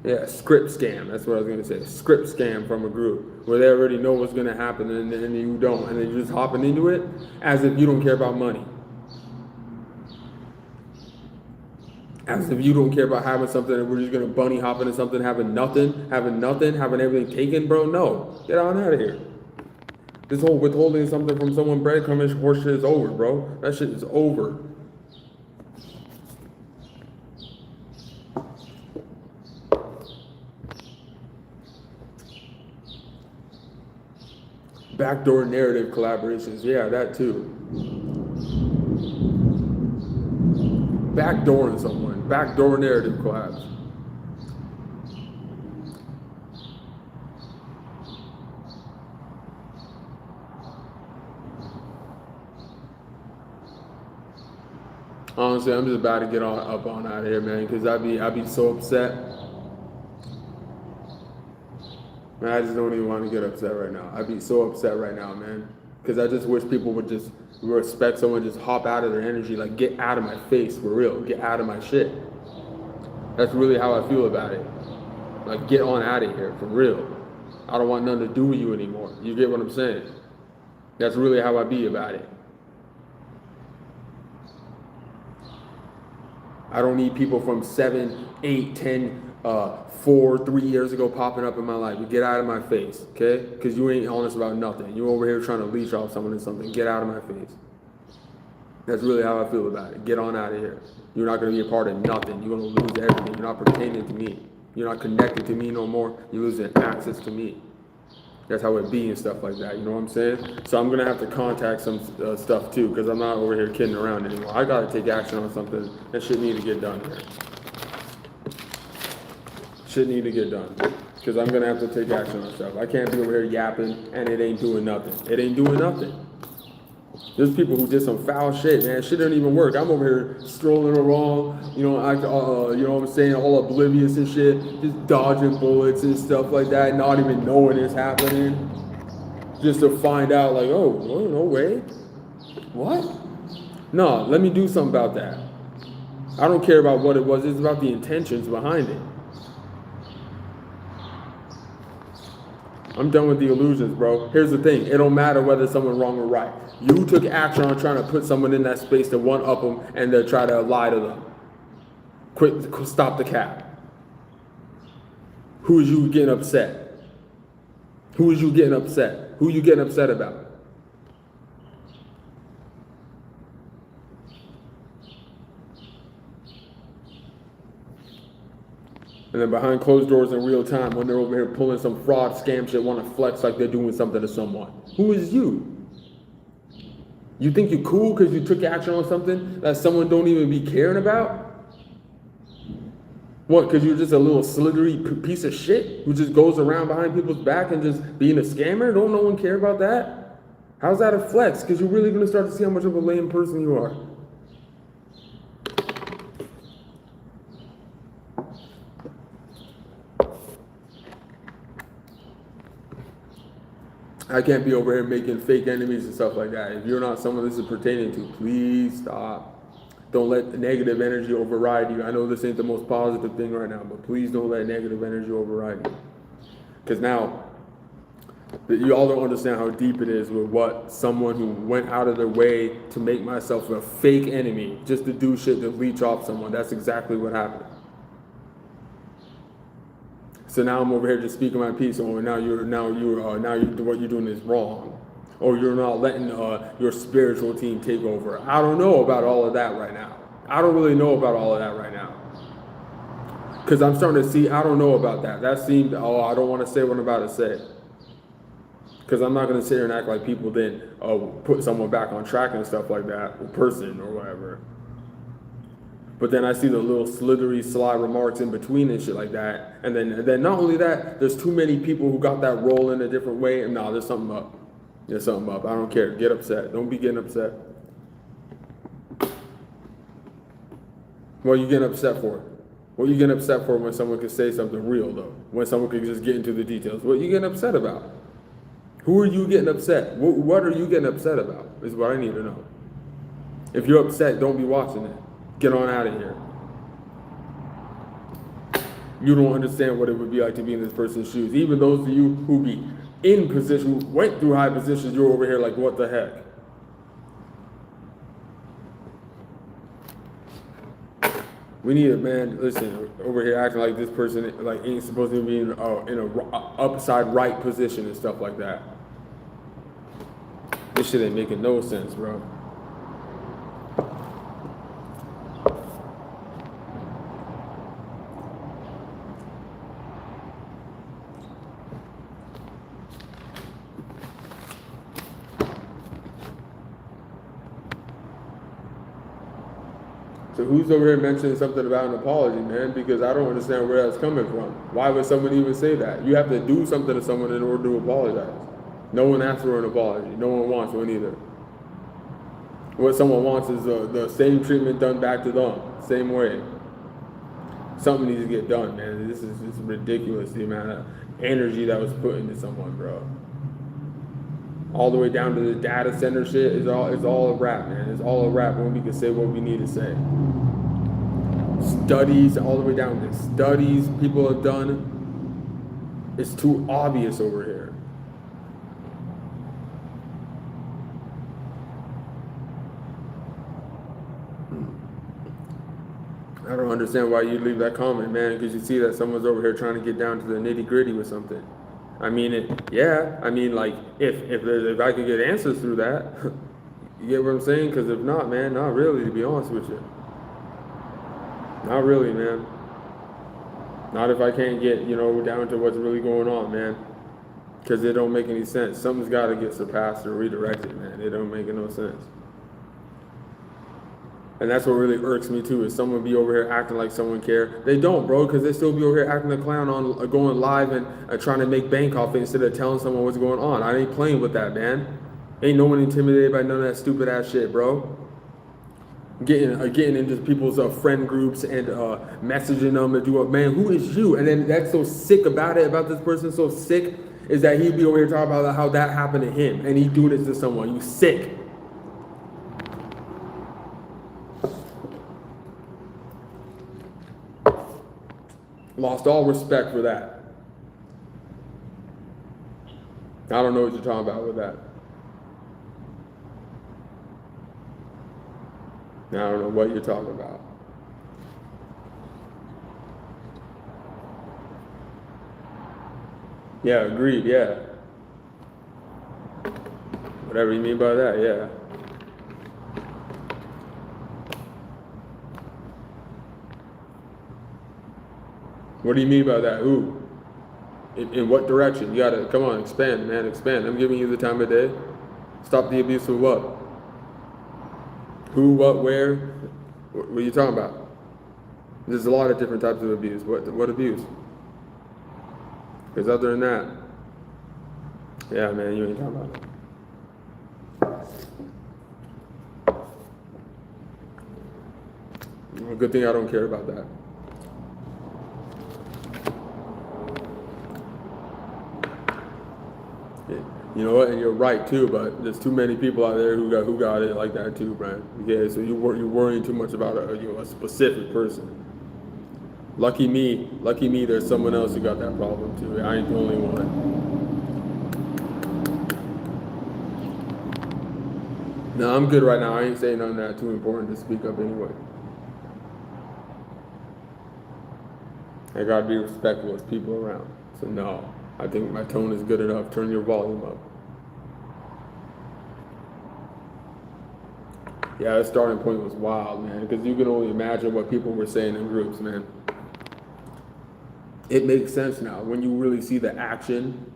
Yeah, script scam. That's what I was going to say. Script scam from a group where they already know what's going to happen and you don't. And then you're just hopping into it as if you don't care about money. As if you don't care about having something and we're just going to bunny hop into something, having nothing, having everything taken, bro. No. Get on out of here. This whole withholding something from someone, breadcrumbing horse shit is over, bro. That shit is over. Backdoor narrative collaborations, yeah, that too. Backdooring someone, backdoor narrative collabs. Honestly, I'm just about to get up on out of here, man, because I'd be so upset. Man, I just don't even want to get upset right now. I'd be so upset right now, man. Because I just wish people would just respect someone, just hop out of their energy, like get out of my face, for real. Get out of my shit. That's really how I feel about it. Like, get on out of here, for real. I don't want nothing to do with you anymore. You get what I'm saying? That's really how I be about it. I don't need people from 7, 8, 10, 4, 3 years ago popping up in my life. You get out of my face, okay? Because you ain't honest about nothing. You're over here trying to leech off someone and something. Get out of my face. That's really how I feel about it. Get on out of here. You're not going to be a part of nothing. You're going to lose everything. You're not pertaining to me. You're not connected to me no more. You're losing access to me. That's how it be and stuff like that. You know what I'm saying? So I'm going to have to contact some stuff too, because I'm not over here kidding around anymore. I got to take action on something that shit need to get done here. Shit need to get done. Because I'm going to have to take action on stuff. I can't be over here yapping and it ain't doing nothing. It ain't doing nothing. There's people who did some foul shit, man. Shit didn't even work. I'm over here strolling along, you know what I'm saying, all oblivious and shit, just dodging bullets and stuff like that, not even knowing it's happening, just to find out, like, oh, no way. What? No, let me do something about that. I don't care about what it was. It's about the intentions behind it. I'm done with the illusions, bro. Here's the thing. It don't matter whether someone's wrong or right. You took action on trying to put someone in that space to one-up them and to try to lie to them. Stop the cap. Who is you getting upset? Who is you getting upset? Who you getting upset about? And then behind closed doors in real time, when they're over here pulling some fraud, scam shit, want to flex like they're doing something to someone. Who is you? You think you're cool because you took action on something that someone don't even be caring about? What, because you're just a little slithery piece of shit who just goes around behind people's back and just being a scammer? Don't no one care about that? How's that a flex? Because you're really going to start to see how much of a lame person you are. I can't be over here making fake enemies and stuff like that. If you're not someone this is pertaining to, please stop. Don't let the negative energy override you. I know this ain't the most positive thing right now, but please don't let negative energy override you. Because now, you all don't understand how deep it is with what someone who went out of their way to make myself a fake enemy just to do shit to leech off someone. That's exactly what happened. So now I'm over here just speaking my piece. Oh, now what you're doing is wrong, or you're not letting your spiritual team take over. I don't know about all of that right now. I don't really know about all of that right now, because I'm starting to see. I don't know about that. That seemed. Oh, I don't want to say what I'm about to say, because I'm not going to sit here and act like people then put someone back on track and stuff like that, or person or whatever. But then I see the little slithery, sly remarks in between and shit like that. And then not only that, there's too many people who got that role in a different way. And no, there's something up. There's something up. I don't care. Get upset. Don't be getting upset. What are you getting upset for? What are you getting upset for when someone could say something real, though? When someone could just get into the details? What are you getting upset about? Who are you getting upset? What are you getting upset about is what I need to know. If you're upset, don't be watching it. Get on out of here. You don't understand what it would be like to be in this person's shoes. Even those of you who be in position, who went through high positions, you're over here like, what the heck? We need a man, listen, over here acting like this person like ain't supposed to be in a upside right position and stuff like that. This shit ain't making no sense, bro. So who's over here mentioning something about an apology, man? Because I don't understand where that's coming from. Why would someone even say that? You have to do something to someone in order to apologize. No one asks for an apology. No one wants one either. What someone wants is the same treatment done back to them, same way. Something needs to get done, man. This is ridiculous, the amount of energy that was put into someone, bro. All the way down to the data center shit is all a wrap, man. It's all a wrap when we can say what we need to say. Studies, all the way down to studies people have done. It's too obvious over here. I don't understand why you leave that comment, man, because you see that someone's over here trying to get down to the nitty gritty with something. I mean, like, if I could get answers through that, you get what I'm saying? Because if not, man, not really, to be honest with you. Not really, man. Not if I can't get, down to what's really going on, man. Because it don't make any sense. Something's got to get surpassed or redirected, man. It don't make no sense. And that's what really irks me too, is someone be over here acting like someone care. They don't, bro, because they still be over here acting a clown on going live and trying to make bank off it instead of telling someone what's going on. I ain't playing with that, man. Ain't no one intimidated by none of that stupid ass shit, bro. Getting into people's friend groups and messaging them and do man, who is you? And then that's so sick about this person, so sick, is that he'd be over here talking about how that happened to him and he do this to someone. You sick. Lost all respect for that. I don't know what you're talking about with that. I don't know what you're talking about. Yeah, agreed, yeah. Whatever you mean by that, yeah. What do you mean by that? Who? In what direction? You gotta, come on, expand, man, expand. I'm giving you the time of day. Stop the abuse of what? Who, what, where? What are you talking about? There's a lot of different types of abuse. What abuse? Because other than that, yeah, man, you ain't talking about it. Well, good thing I don't care about that. Yeah. You know what? And you're right too, but there's too many people out there who got it like that too, Brian. Yeah, so you're worrying too much about a specific person. Lucky me, there's someone else who got that problem too. I ain't the only one. No, I'm good right now. I ain't saying nothing that too important to speak up anyway. I gotta be respectful as people around. So no, I think my tone is good enough. Turn your volume up. Yeah, that starting point was wild, man, because you can only imagine what people were saying in groups, man. It makes sense now when you really see the action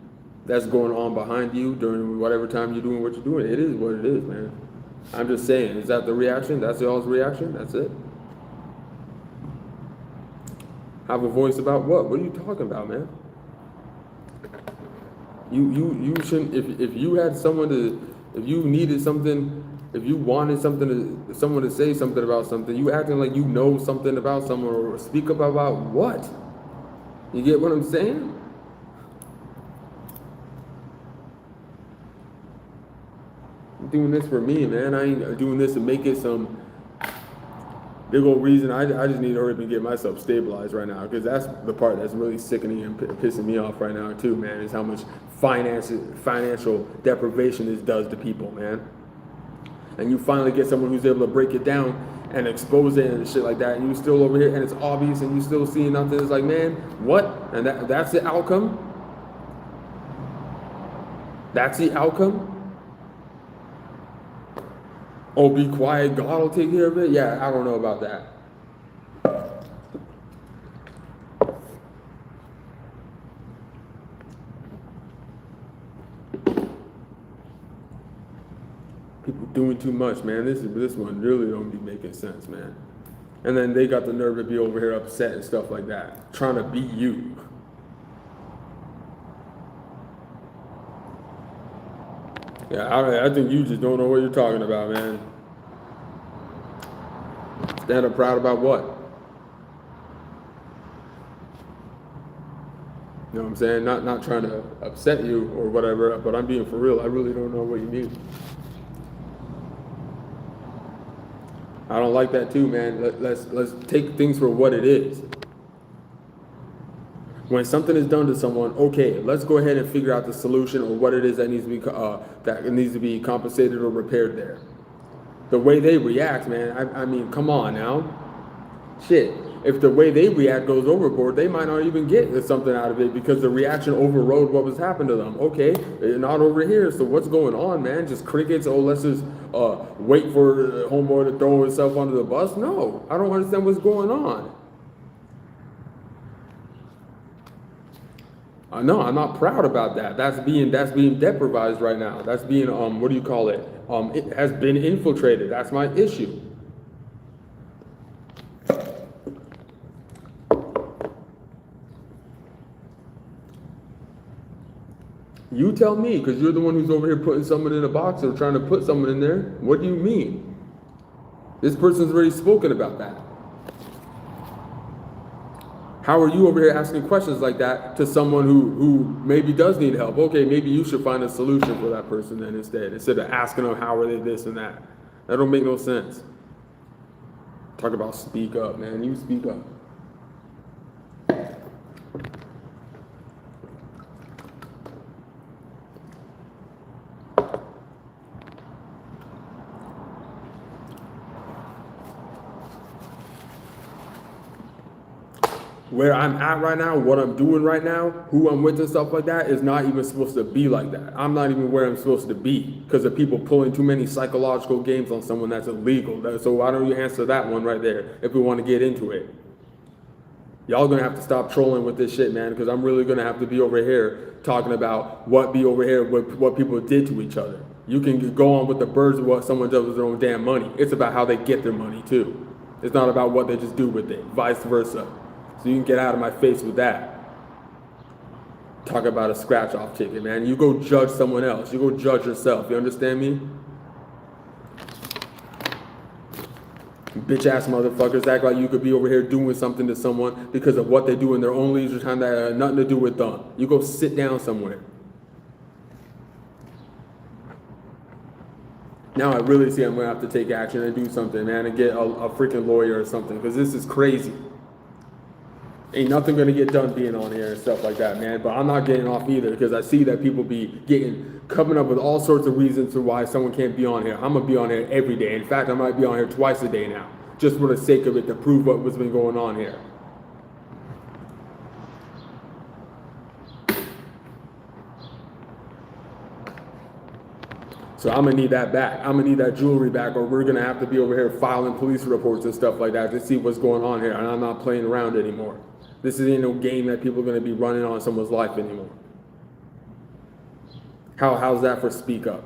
that's going on behind you during whatever time you're doing what you're doing. It is what it is, man. I'm just saying, is that the reaction? That's y'all's reaction? That's it? Have a voice about what? What are you talking about, man? You shouldn't, if you had someone to, if you needed something, if you wanted someone to say something about something, you acting like you know something about someone or speak up about what? You get what I'm saying? I'm doing this for me, man. I ain't doing this to make it some big old reason. I just need to hurry up and get myself stabilized right now, because that's the part that's really sickening and pissing me off right now too, man, is how much financial deprivation this does to people, man. And you finally get someone who's able to break it down and expose it and shit like that, and you still over here and it's obvious and you still see nothing. It's like, man, what? And that's the outcome? That's the outcome? Oh, be quiet, God will take care of it? Yeah, I don't know about that. People doing too much, man. This one really don't be making sense, man. And then they got the nerve to be over here upset and stuff like that, trying to beat you. Yeah, I think you just don't know what you're talking about, man. Stand up proud about what? You know what I'm saying? Not trying to upset you or whatever, but I'm being for real. I really don't know what you mean. I don't like that too, man. Let's take things for what it is. When something is done to someone, okay, let's go ahead and figure out the solution or what it is that needs to be compensated or repaired there. The way they react, man, I mean, come on now. Shit, if the way they react goes overboard, they might not even get something out of it because the reaction overrode what was happening to them. Okay, they're not over here, so what's going on, man? Just crickets? Oh, let's just wait for the homeboy to throw himself under the bus? No, I don't understand what's going on. No, I'm not proud about that. That's being deprived right now. That's being what do you call it? It has been infiltrated. That's my issue. You tell me, because you're the one who's over here putting someone in a box or trying to put someone in there. What do you mean? This person's already spoken about that. How are you over here asking questions like that to someone who maybe does need help? Okay, maybe you should find a solution for that person then instead of asking them how are they this and that. That don't make no sense. Talk about speak up, man. You speak up. Where I'm at right now, what I'm doing right now, who I'm with and stuff like that is not even supposed to be like that. I'm not even where I'm supposed to be because of people pulling too many psychological games on someone that's illegal. So why don't you answer that one right there if we want to get into it? Y'all gonna have to stop trolling with this shit, man, because I'm really gonna have to be over here talking about what people did to each other. You can go on with the birds of what someone does with their own damn money. It's about how they get their money too. It's not about what they just do with it, vice versa. So you can get out of my face with that. Talk about a scratch off ticket, man. You go judge someone else. You go judge yourself. You understand me? Bitch ass motherfuckers act like you could be over here doing something to someone because of what they do in their own leisure time that had nothing to do with them. You go sit down somewhere. Now I really see I'm gonna have to take action and do something, man, and get a freaking lawyer or something, because this is crazy. Ain't nothing gonna get done being on here and stuff like that, man. But I'm not getting off either, because I see that people be coming up with all sorts of reasons for why someone can't be on here. I'm gonna be on here every day. In fact, I might be on here twice a day now, just for the sake of it, to prove what's been going on here. So I'm gonna need that back. I'm gonna need that jewelry back, or we're gonna have to be over here filing police reports and stuff like that to see what's going on here. And I'm not playing around anymore. This ain't no game that people are gonna be running on someone's life anymore. How's that for speak up?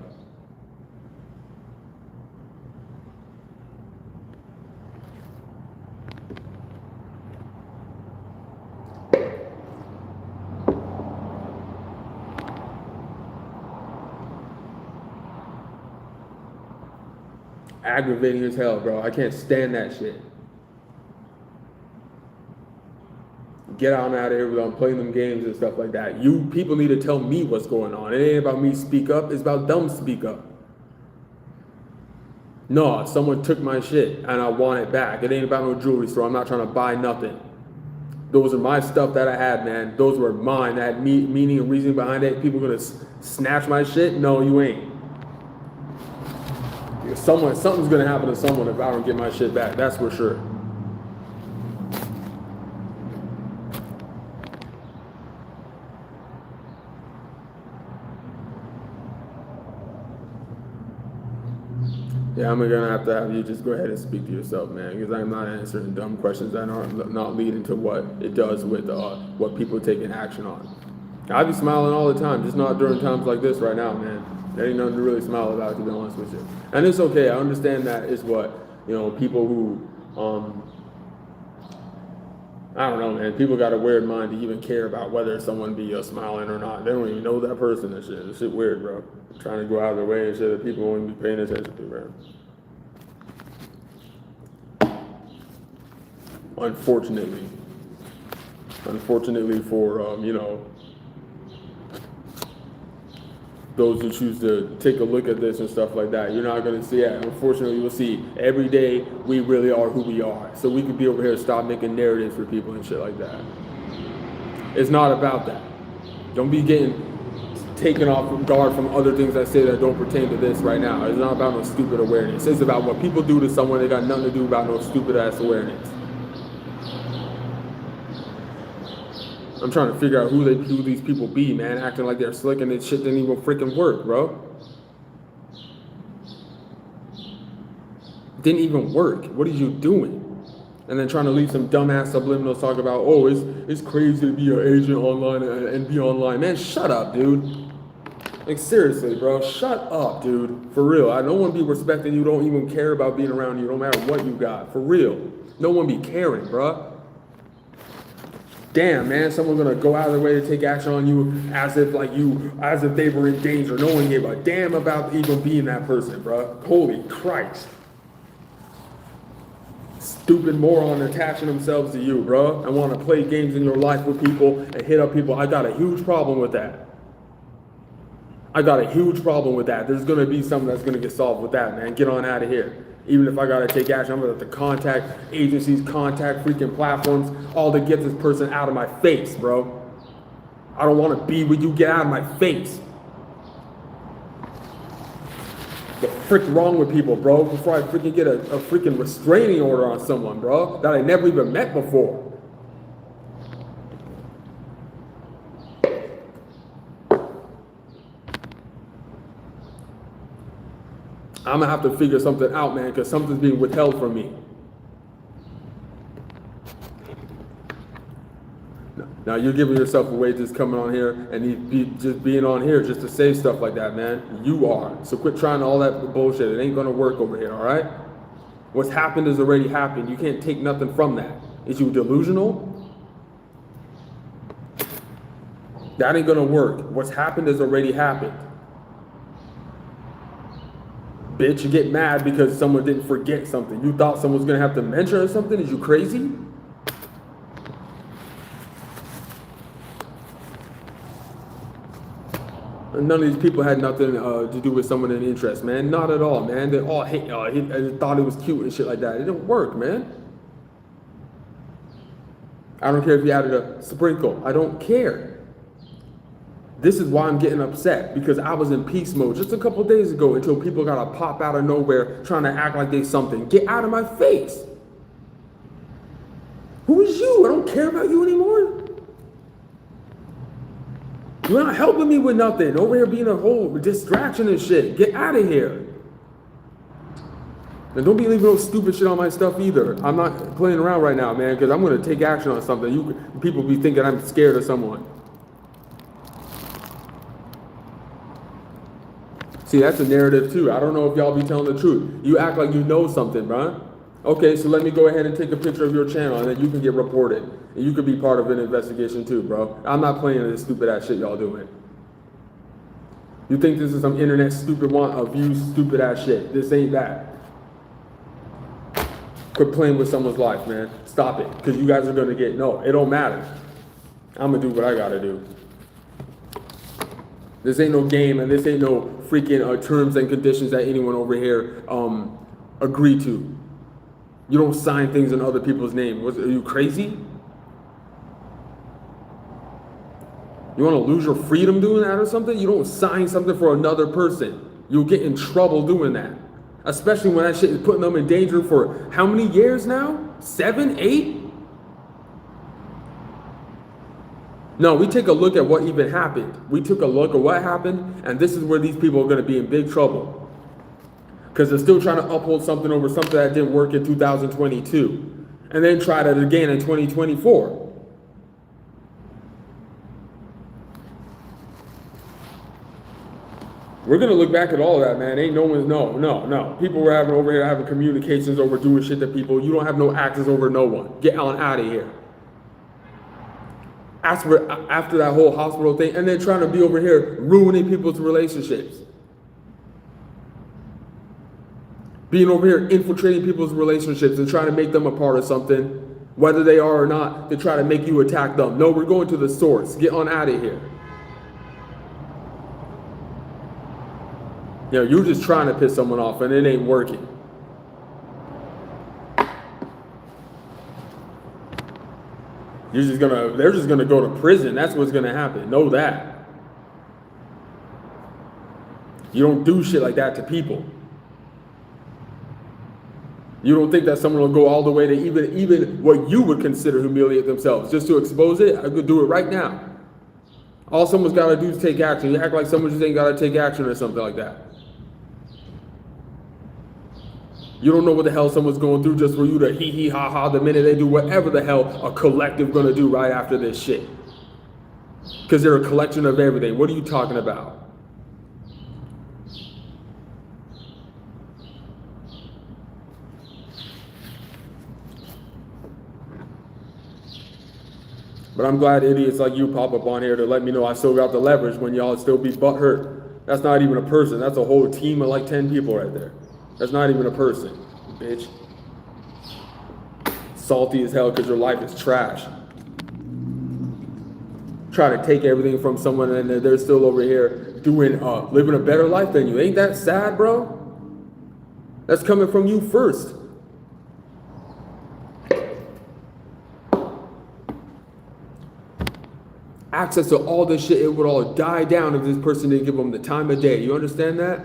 Aggravating as hell, bro. I can't stand that shit. Get on out of here without playing them games and stuff like that. You people need to tell me what's going on. It ain't about me speak up. It's about them speak up. No, someone took my shit and I want it back. It ain't about no jewelry store. I'm not trying to buy nothing. Those are my stuff that I had, man. Those were mine. That had meaning and reasoning behind it. People gonna snatch my shit? No, you ain't. Something's gonna happen to someone if I don't get my shit back. That's for sure. Yeah, I'm gonna have to have you just go ahead and speak to yourself, man, because I'm not answering dumb questions that are not leading to what it does with what people taking action on. I be smiling all the time, just not during times like this right now, man. There ain't nothing to really smile about, to be honest with you. And it's okay. I understand that is what, people who, I don't know, man. People got a weird mind to even care about whether someone be smiling or not. They don't even know that person and shit. It's shit weird, bro. Trying to go out of their way and shit that people won't be paying attention to, bro. Unfortunately for, those who choose to take a look at this and stuff like that, you're not going to see it. Unfortunately, you'll see every day we really are who we are. So we could be over here and stop making narratives for people and shit like that. It's not about that. Don't be getting taken off guard from other things I say that don't pertain to this right now. It's not about no stupid awareness. It's about what people do to someone. They got nothing to do about no stupid ass awareness. I'm trying to figure out who these people be, man, acting like they're slick and this shit didn't even freaking work, bro. Didn't even work. What are you doing? And then trying to leave some dumbass subliminals talk about, oh, it's crazy to be an agent online and be online. Man, shut up, dude. Like, seriously, bro, shut up, dude. For real. I don't want to be respecting you. Don't even care about being around you. No matter what you got. For real. No one be caring, bro. Damn, man, someone's gonna go out of their way to take action on you as if they were in danger. No one gave a damn about even being that person, bro. Holy Christ. Stupid moron attaching themselves to you, bro, and want to play games in your life with people and hit up people. I got a huge problem with that. There's gonna be something that's gonna get solved with that, man. Get on out of here. Even if I gotta take action, I'm gonna have to contact agencies, contact freaking platforms, all to get this person out of my face, bro. I don't wanna be with you, get out of my face. The frick wrong with people, bro, before I freaking get a freaking restraining order on someone, bro, that I never even met before. I'm gonna have to figure something out, man, because something's being withheld from me. Now you're giving yourself away just coming on here and just being on here just to say stuff like that, man. You are. So quit trying all that bullshit. It ain't gonna work over here, all right? What's happened is already happened. You can't take nothing from that. Is you delusional? That ain't gonna work. What's happened is already happened. Bitch, you get mad because someone didn't forget something. You thought someone was gonna have to mention or something? Is you crazy? None of these people had nothing to do with someone in interest, man. Not at all, man. They all thought it was cute and shit like that. It didn't work, man. I don't care if you added a sprinkle. I don't care. This is why I'm getting upset, because I was in peace mode just a couple days ago until people gotta pop out of nowhere trying to act like they something. Get out of my face. Who is you? I don't care about you anymore. You're not helping me with nothing. Over here being a whole distraction and shit. Get out of here. And don't be leaving no stupid shit on my stuff either. I'm not playing around right now, man, because I'm going to take action on something. People be thinking I'm scared of someone. See, that's a narrative too. I don't know if y'all be telling the truth. You act like you know something, bro. Okay, so let me go ahead and take a picture of your channel and then you can get reported. And you could be part of an investigation too, bro. I'm not playing this stupid ass shit y'all doing. You think this is some internet stupid want of views, stupid ass shit. This ain't that. Quit playing with someone's life, man. Stop it. Because you guys are going to get, no, it don't matter. I'm going to do what I got to do. This ain't no game and this ain't no freaking terms and conditions that anyone over here agree to. You don't sign things in other people's name. Are you crazy? You want to lose your freedom doing that or something? You don't sign something for another person. You'll get in trouble doing that. Especially when that shit is putting them in danger for how many years now? 7, 8? No, we take a look at what even happened. We took a look at what happened, and this is where these people are going to be in big trouble. Because they're still trying to uphold something over something that didn't work in 2022. And then try that again in 2024. We're going to look back at all of that, man. Ain't no one, no. People were having communications over doing shit to people. You don't have no access over no one. Get on out of here. After that whole hospital thing, and then trying to be over here ruining people's relationships. Being over here infiltrating people's relationships and trying to make them a part of something, whether they are or not, to try to make you attack them. No, we're going to the source. Get on out of here. You know, you're just trying to piss someone off and it ain't working. They're just gonna go to prison. That's what's gonna happen. Know that. You don't do shit like that to people. You don't think that someone will go all the way to even what you would consider humiliate themselves just to expose it? I could do it right now. All someone's got to do is take action. You act like someone just ain't got to take action or something like that. You don't know what the hell someone's going through just for you to hee hee ha ha the minute they do whatever the hell a collective gonna do right after this shit. Because they're a collection of everything. What are you talking about? But I'm glad idiots like you pop up on here to let me know I still got the leverage when y'all still be butthurt. That's not even a person. That's a whole team of like 10 people right there. That's not even a person, bitch. Salty as hell because your life is trash. Try to take everything from someone and they're still over here doing, living a better life than you. Ain't that sad, bro? That's coming from you first. Access to all this shit, it would all die down if this person didn't give them the time of day. You understand that?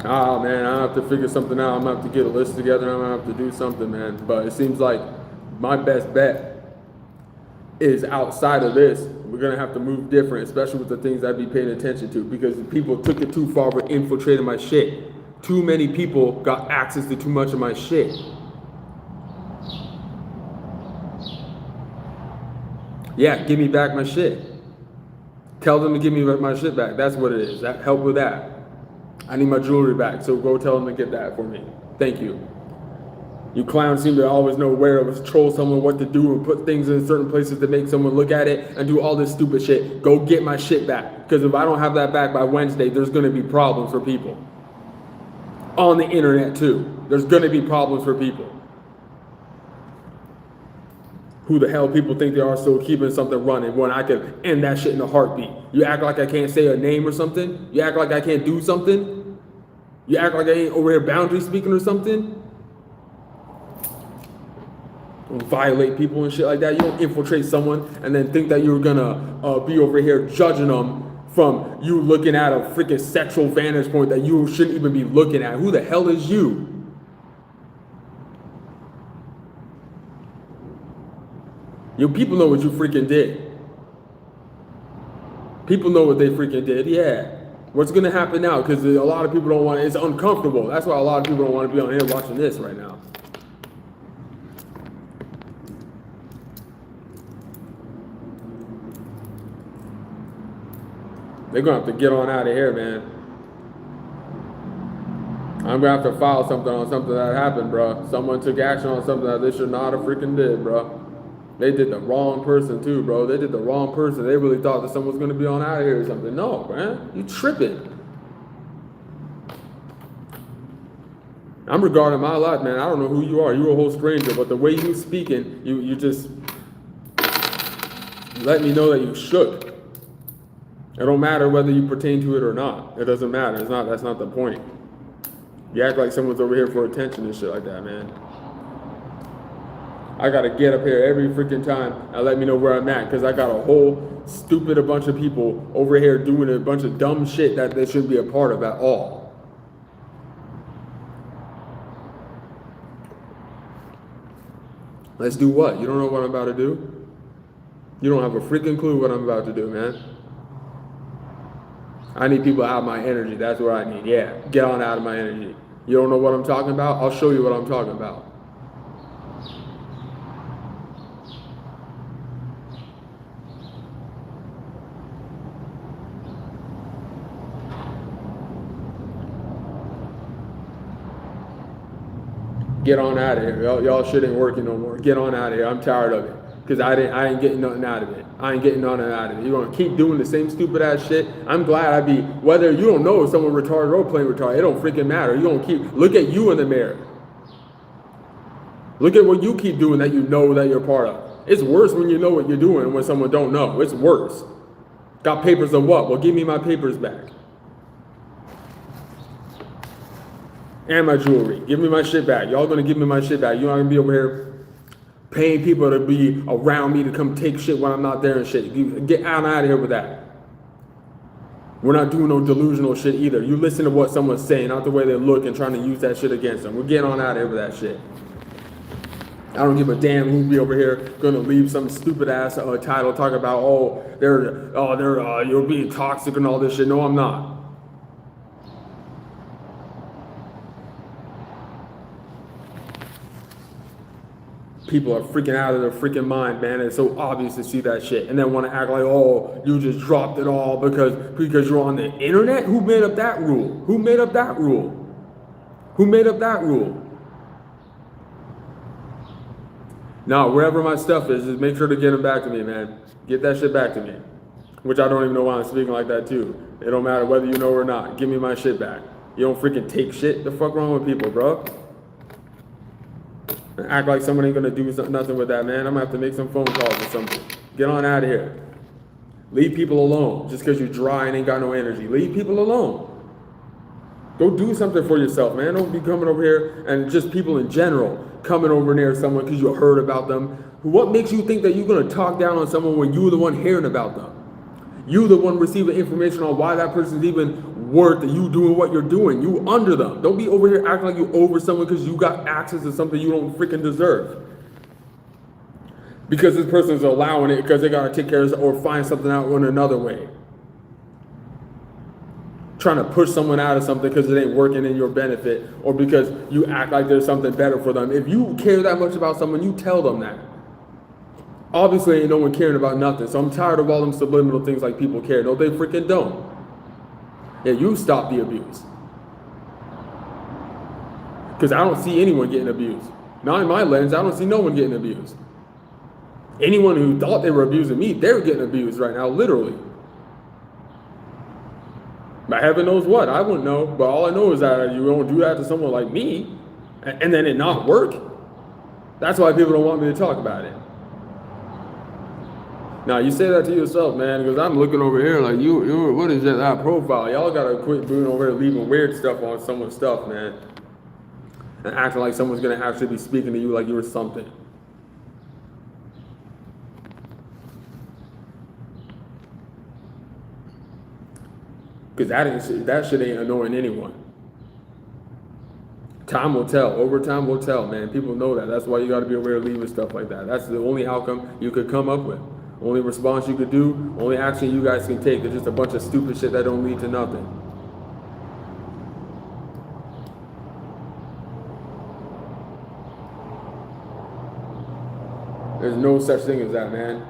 Oh man, I have to figure something out. I'm gonna have to get a list together. I'm gonna have to do something, man. But it seems like my best bet is outside of this, we're gonna have to move different, especially with the things I'd be paying attention to, because people took it too far with infiltrating my shit. Too many people got access to too much of my shit. Yeah, give me back my shit. Tell them to give me my shit back. That's what it is. That help with that. I need my jewelry back, so go tell them to get that for me. Thank you. You clowns seem to always know where to troll someone, what to do, and put things in certain places to make someone look at it and do all this stupid shit. Go get my shit back. Because if I don't have that back by Wednesday, there's going to be problems for people. On the internet too. There's going to be problems for people. Who the hell people think they are still keeping something running when I could end that shit in a heartbeat? You act like I can't say a name or something? You act like I can't do something? You act like I ain't over here boundary speaking or something? Don't violate people and shit like that. You don't infiltrate someone and then think that you're gonna be over here judging them from you looking at a freaking sexual vantage point that you shouldn't even be looking at. Who the hell is you? You people know what you freaking did. People know what they freaking did, yeah. What's gonna happen now? Because a lot of people don't want it. It's uncomfortable. That's why a lot of people don't want to be on here watching this right now. They're gonna have to get on out of here, man. I'm gonna have to file something on something that happened, bro. Someone took action on something that they should not have freaking did, bro. They did the wrong person too, bro. They did the wrong person. They really thought that someone was gonna be on out of here or something. No, man, you tripping. I'm regarding my life, man. I don't know who you are. You're a whole stranger, but the way you speaking, you just let me know that you shook. It don't matter whether you pertain to it or not. It doesn't matter. That's not the point. You act like someone's over here for attention and shit like that, man. I gotta get up here every freaking time and let me know where I'm at, because I got a whole stupid a bunch of people over here doing a bunch of dumb shit that they shouldn't be a part of at all. Let's do what? You don't know what I'm about to do? You don't have a freaking clue what I'm about to do, man. I need people out of my energy. That's what I need. Yeah, get on out of my energy. You don't know what I'm talking about? I'll show you what I'm talking about. Get on out of here. Y'all shit ain't working no more. Get on out of here. I'm tired of it. Because I ain't getting nothing out of it. I ain't getting nothing out of it. You're gonna keep doing the same stupid ass shit. I'm glad whether you don't know if someone retarded or plain retarded, it don't freaking matter. You're gonna look at you in the mirror. Look at what you keep doing that you know that you're part of. It's worse when you know what you're doing when someone don't know. It's worse. Got papers of what? Well, give me my papers back. And my jewelry. Give me my shit back. Y'all gonna give me my shit back. You're not gonna be over here paying people to be around me to come take shit when I'm not there and shit. Get out of here with that. We're not doing no delusional shit either. You listen to what someone's saying, not the way they look and trying to use that shit against them. We're getting on out of here with that shit. I don't give a damn who be over here gonna leave some stupid ass title talking about you're being toxic and all this shit. No, I'm not. People are freaking out of their freaking mind, man. It's so obvious to see that shit. And then want to act like, oh, you just dropped it all because you're on the internet? Who made up that rule? Who made up that rule? Who made up that rule? Now, wherever my stuff is, just make sure to get them back to me, man. Get that shit back to me. Which I don't even know why I'm speaking like that, too. It don't matter whether you know or not. Give me my shit back. You don't freaking take shit? The fuck wrong with people, bro? Act like someone ain't gonna do nothing with that, man. I'm gonna have to make some phone calls or something. Get on out of here. Leave people alone. Just because you're dry and ain't got no energy. Leave people alone. Go do something for yourself, man. Don't be coming over here and just people in general coming over near someone because you heard about them. What makes you think that you're gonna talk down on someone when you're the one hearing about them? You the one receiving information on why that person's even worth you doing what you're doing. You under them. Don't be over here acting like you over someone because you got access to something you don't freaking deserve. because this person's allowing it because they got to take care of it or find something out in another way. Trying to push someone out of something because it ain't working in your benefit or because you act like there's something better for them. If you care that much about someone, you tell them that. Obviously, ain't no one caring about nothing. So I'm tired of all them subliminal things like people care. No, they freaking don't. Yeah, you stop the abuse. Because I don't see anyone getting abused. Not in my lens, I don't see no one getting abused. Anyone who thought they were abusing me, they're getting abused right now, literally. But heaven knows what, I wouldn't know. But all I know is that you don't do that to someone like me, and then it not work. That's why people don't want me to talk about it. Now, you say that to yourself, man, because I'm looking over here like, what is that profile? Y'all got to quit doing over here, leaving weird stuff on someone's stuff, man. And acting like someone's going to actually be speaking to you like you were something. Because that shit ain't annoying anyone. Time will tell. Over time will tell, man. People know that. That's why you got to be aware of leaving stuff like that. That's the only outcome you could come up with. Only response you could do, only action you guys can take. It's just a bunch of stupid shit that don't lead to nothing. There's no such thing as that, man.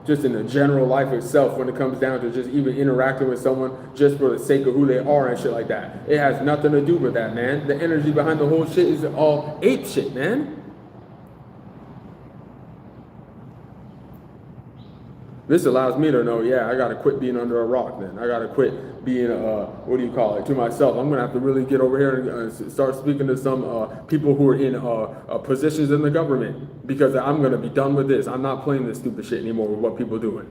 Just in the general life itself, when it comes down to just even interacting with someone just for the sake of who they are and shit like that. It has nothing to do with that, man. The energy behind the whole shit is all ape shit, man. This allows me to know, yeah, I got to quit being under a rock then. I got to quit being, to myself. I'm going to have to really get over here and start speaking to some people who are in positions in the government because I'm going to be done with this. I'm not playing this stupid shit anymore with what people are doing.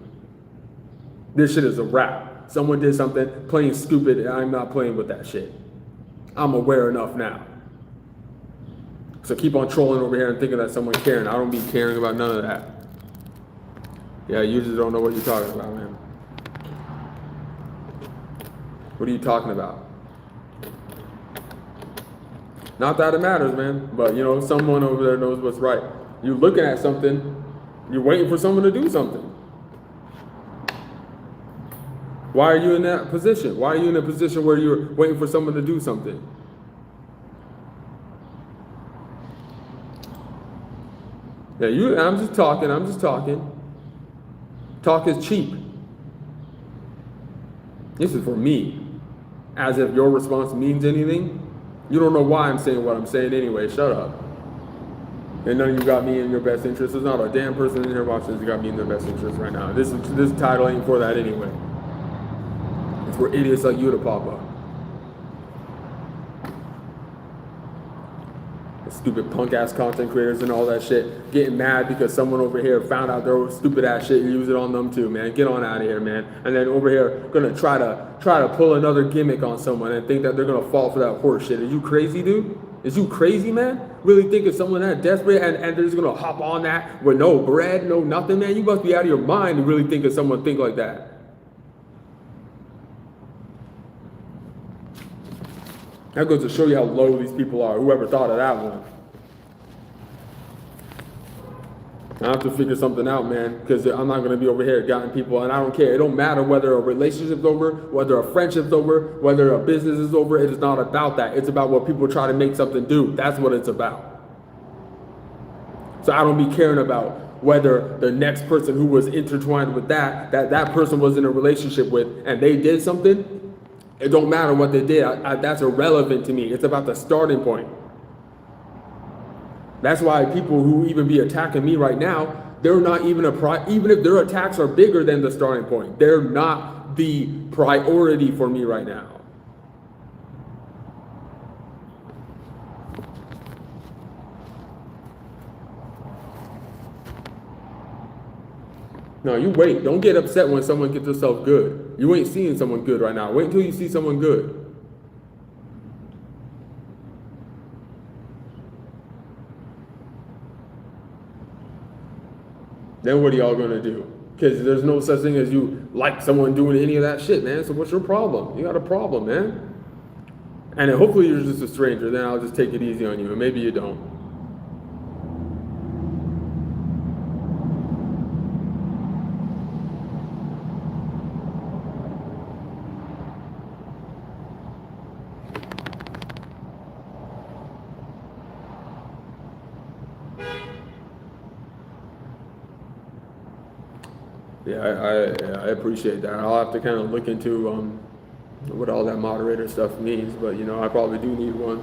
This shit is a wrap. Someone did something playing stupid and I'm not playing with that shit. I'm aware enough now. So keep on trolling over here and thinking that someone's caring. I don't be caring about none of that. Yeah, you just don't know what you're talking about, man. What are you talking about? Not that it matters, man, but you know, someone over there knows what's right. You're looking at something, you're waiting for someone to do something. Why are you in that position? Why are you in a position where you're waiting for someone to do something? Yeah, I'm just talking. Talk is cheap. This is for me. As if your response means anything. You don't know why I'm saying what I'm saying anyway. Shut up. And none of you got me in your best interest. There's not a damn person in here watching this got me in their best interest right now. This title ain't for that anyway. It's for idiots like you to pop up. Stupid punk ass content creators and all that shit getting mad because someone over here found out their stupid ass shit and use it on them too, man. Get on out of here, man. And then over here gonna try to pull another gimmick on someone and think that they're gonna fall for that horse shit. Are you crazy, dude? Is you crazy, man? Really think of someone that desperate and they're just gonna hop on that with no bread, no nothing, man? You must be out of your mind to really think of someone think like that. That goes to show you how low these people are. Whoever thought of that one. I have to figure something out, man, because I'm not going to be over here guiding people, and I don't care. It don't matter whether a relationship's over, whether a friendship's over, whether a business is over. It is not about that. It's about what people try to make something do. That's what it's about. So I don't be caring about whether the next person who was intertwined with that person was in a relationship with, and they did something. It don't matter what they did. That's irrelevant to me. It's about the starting point. That's why people who even be attacking me right now, they're not even even if their attacks are bigger than the starting point, they're not the priority for me right now. No, you wait. Don't get upset when someone gets themselves good. You ain't seeing someone good right now. Wait until you see someone good. Then what are y'all gonna do? Because there's no such thing as you like someone doing any of that shit, man. So what's your problem? You got a problem, man. And then hopefully you're just a stranger. Then I'll just take it easy on you. And maybe you don't. I appreciate that. I'll have to kind of look into what all that moderator stuff means, but you know, I probably do need one.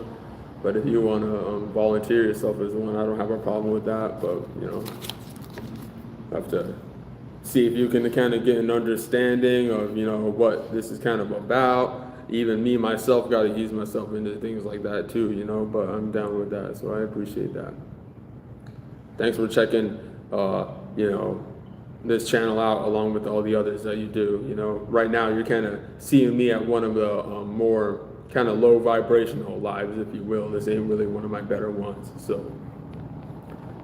But if you want to volunteer yourself as one, I don't have a problem with that. But you know, have to see if you can kind of get an understanding of, you know, what this is kind of about. Even me myself got to ease myself into things like that too, you know. But I'm down with that, so I appreciate that. Thanks for checking, you know, this channel out along with all the others that you do. You know, right now you're kind of seeing me at one of the more kind of low vibrational lives, if you will. This ain't really one of my better ones, so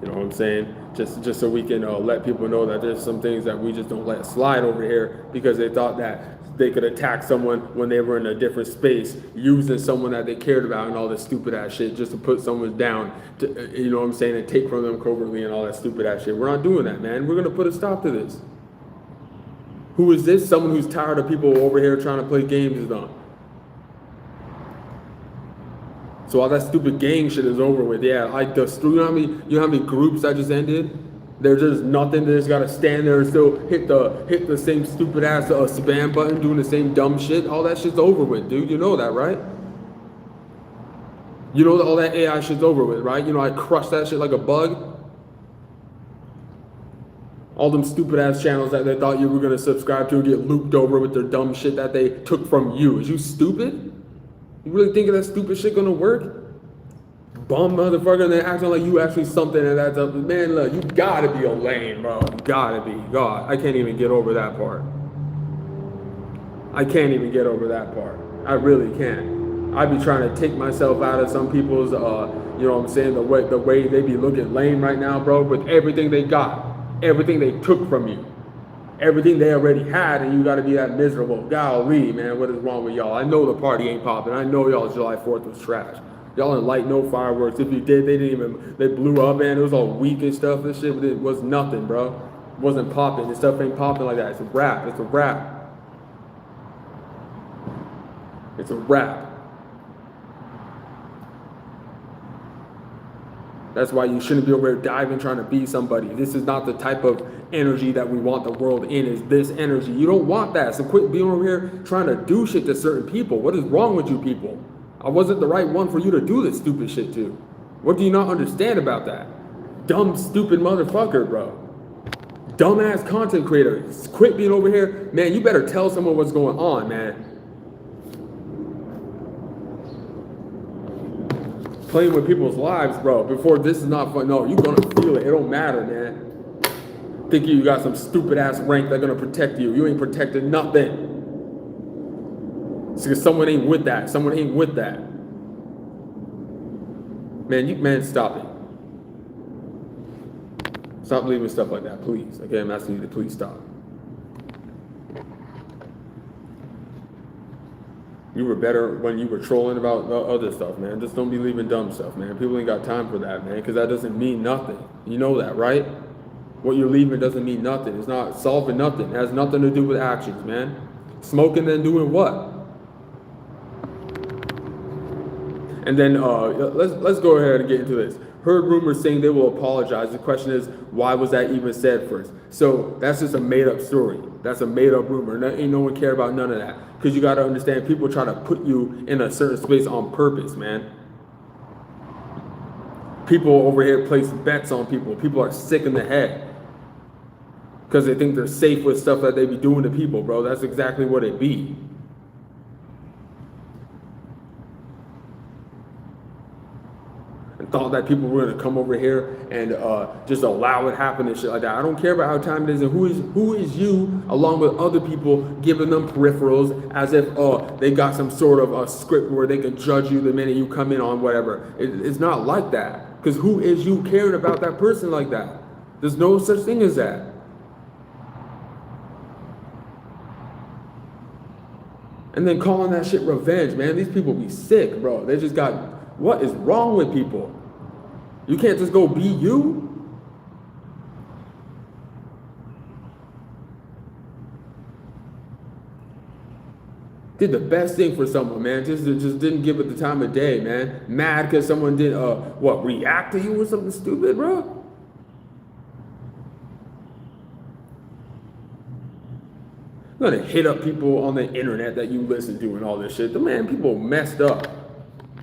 you know what I'm saying? Just so we can let people know that there's some things that we just don't let slide over here because they thought that they could attack someone when they were in a different space, using someone that they cared about and all this stupid ass shit just to put someone down, to, you know what I'm saying, and take from them covertly and all that stupid ass shit. We're not doing that, man. We're gonna put a stop to this. Who is this? Someone who's tired of people over here trying to play games with them. So all that stupid gang shit is over with. Yeah, like you know how many groups that just ended? There's just nothing. They just gotta stand there and still hit the same stupid ass spam button, doing the same dumb shit. All that shit's over with, dude. You know that, right? You know that all that AI shit's over with, right? You know I crushed that shit like a bug. All them stupid ass channels that they thought you were gonna subscribe to get looped over with their dumb shit that they took from you. Is you stupid? You really think that stupid shit gonna work? Bum motherfucker, and then acting like you actually something, and that's up. Man, look, you gotta be a lame, bro. You gotta be. God, I can't even get over that part. I can't even get over that part. I really can't. I be trying to take myself out of some people's, you know what I'm saying, the way they be looking lame right now, bro, with everything they got, everything they took from you, everything they already had, and you gotta be that miserable. Golly, man, what is wrong with y'all? I know the party ain't popping. I know y'all's July 4th was trash. Y'all didn't light no fireworks. If you did, they blew up, man. It was all weak and stuff. This shit, it was nothing, bro. It wasn't popping. This stuff ain't popping like that. It's a wrap. It's a wrap. It's a wrap. That's why you shouldn't be over here diving trying to be somebody. This is not the type of energy that we want the world in, is this energy. You don't want that. So quit being over here trying to do shit to certain people. What is wrong with you people? I wasn't the right one for you to do this stupid shit to. What do you not understand about that? Dumb, stupid motherfucker, bro. Dumbass content creator. Quit being over here. Man, you better tell someone what's going on, man. Playing with people's lives, bro. Before this is not fun. No, you're gonna feel it. It don't matter, man. Think you got some stupid ass rank that's gonna protect you. You ain't protected nothing. It's because someone ain't with that. Someone ain't with that. Man, stop it. Stop leaving stuff like that, please. Okay, I'm asking you to please stop. You were better when you were trolling about other stuff, man. Just don't be leaving dumb stuff, man. People ain't got time for that, man, because that doesn't mean nothing. You know that, right? What you're leaving doesn't mean nothing. It's not solving nothing. It has nothing to do with actions, man. Smoking and doing what? And then let's go ahead and get into this. Heard rumors saying they will apologize. The question is, why was that even said first? So that's just a made-up story. That's a made-up rumor. Ain't no one care about none of that. Because you got to understand, people try to put you in a certain space on purpose, man. People over here place bets on people. People are sick in the head because they think they're safe with stuff that they be doing to people, bro. That's exactly what it be. Thought that people were gonna come over here and just allow it happen and shit like that. I don't care about how time it is and who is you along with other people giving them peripherals as if they got some sort of a script where they can judge you the minute you come in on whatever. It's not like that, because who is you caring about that person like that? There's no such thing as that. And then calling that shit revenge, man. These people be sick, bro. They just got, what is wrong with people? You can't just go be you. Did the best thing for someone, man. Just didn't give it the time of day, man. Mad because someone did react to you or something stupid, bro. You're gonna hit up people on the internet that you listen to and all this shit. The man, people messed up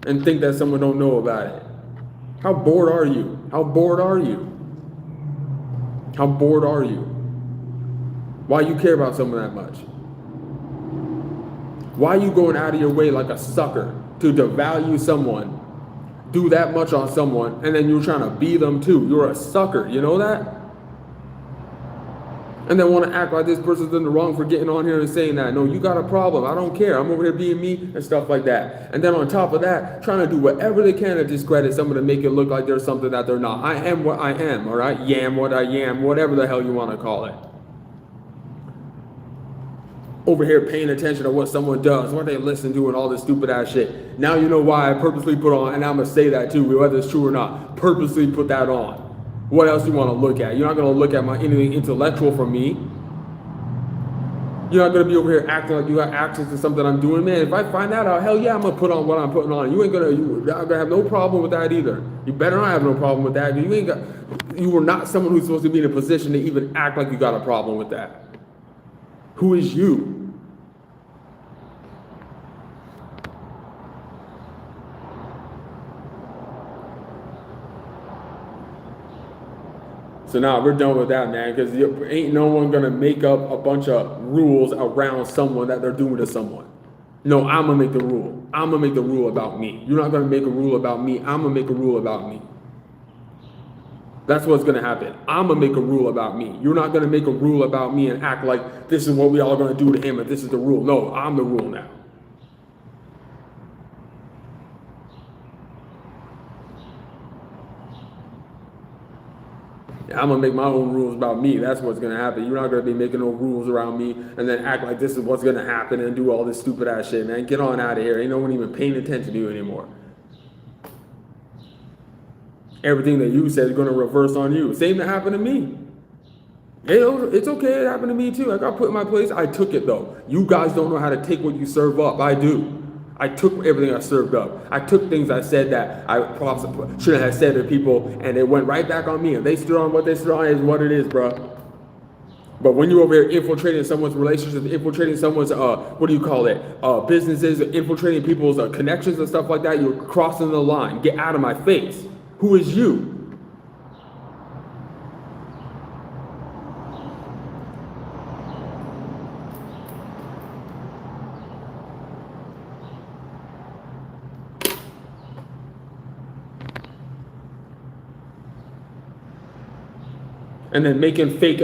and think that someone don't know about it. How bored are you? How bored are you? How bored are you? Why you care about someone that much? Why are you going out of your way like a sucker to devalue someone, do that much on someone, and then you're trying to be them too? You're a sucker, you know that? And then want to act like this person's in the wrong for getting on here and saying that. No, you got a problem. I don't care. I'm over here being me and stuff like that. And then on top of that, trying to do whatever they can to discredit someone to make it look like they're something that they're not. I am what I am, all right? Yam what I am, whatever the hell you want to call it. Over here paying attention to what someone does, what they listen to, and all this stupid ass shit. Now you know why I purposely put on, and I'm going to say that too, whether it's true or not, purposely put that on. What else you want to look at? You're not going to look at anything intellectual from me. You're not going to be over here acting like you got access to something I'm doing. Man, if I find that out, hell yeah, I'm going to put on what I'm putting on. You're not going to have no problem with that either. You better not have no problem with that. You were not someone who's supposed to be in a position to even act like you got a problem with that. Who is you? So now we're done with that, man, because ain't no one going to make up a bunch of rules around someone that they're doing to someone. No, I'm going to make the rule. I'm going to make the rule about me. You're not going to make a rule about me. I'm going to make a rule about me. That's what's going to happen. I'm going to make a rule about me. You're not going to make a rule about me and act like this is what we all going to do to him and this is the rule. No, I'm the rule now. I'm going to make my own rules about me. That's what's going to happen. You're not going to be making no rules around me and then act like this is what's going to happen and do all this stupid ass shit, man. Get on out of here. Ain't no one even paying attention to you anymore. Everything that you said is going to reverse on you. Same that happened to me. It's okay. It happened to me too. I got put in my place. I took it though. You guys don't know how to take what you serve up. I do. I took everything I served up. I took things I said that I possibly shouldn't have said to people, and it went right back on me. And they stood on what they stood on is what it is, bro. But when you're over here infiltrating someone's relationships, infiltrating someone's, businesses, infiltrating people's connections and stuff like that, you're crossing the line. Get out of my face. Who is you? And then making fake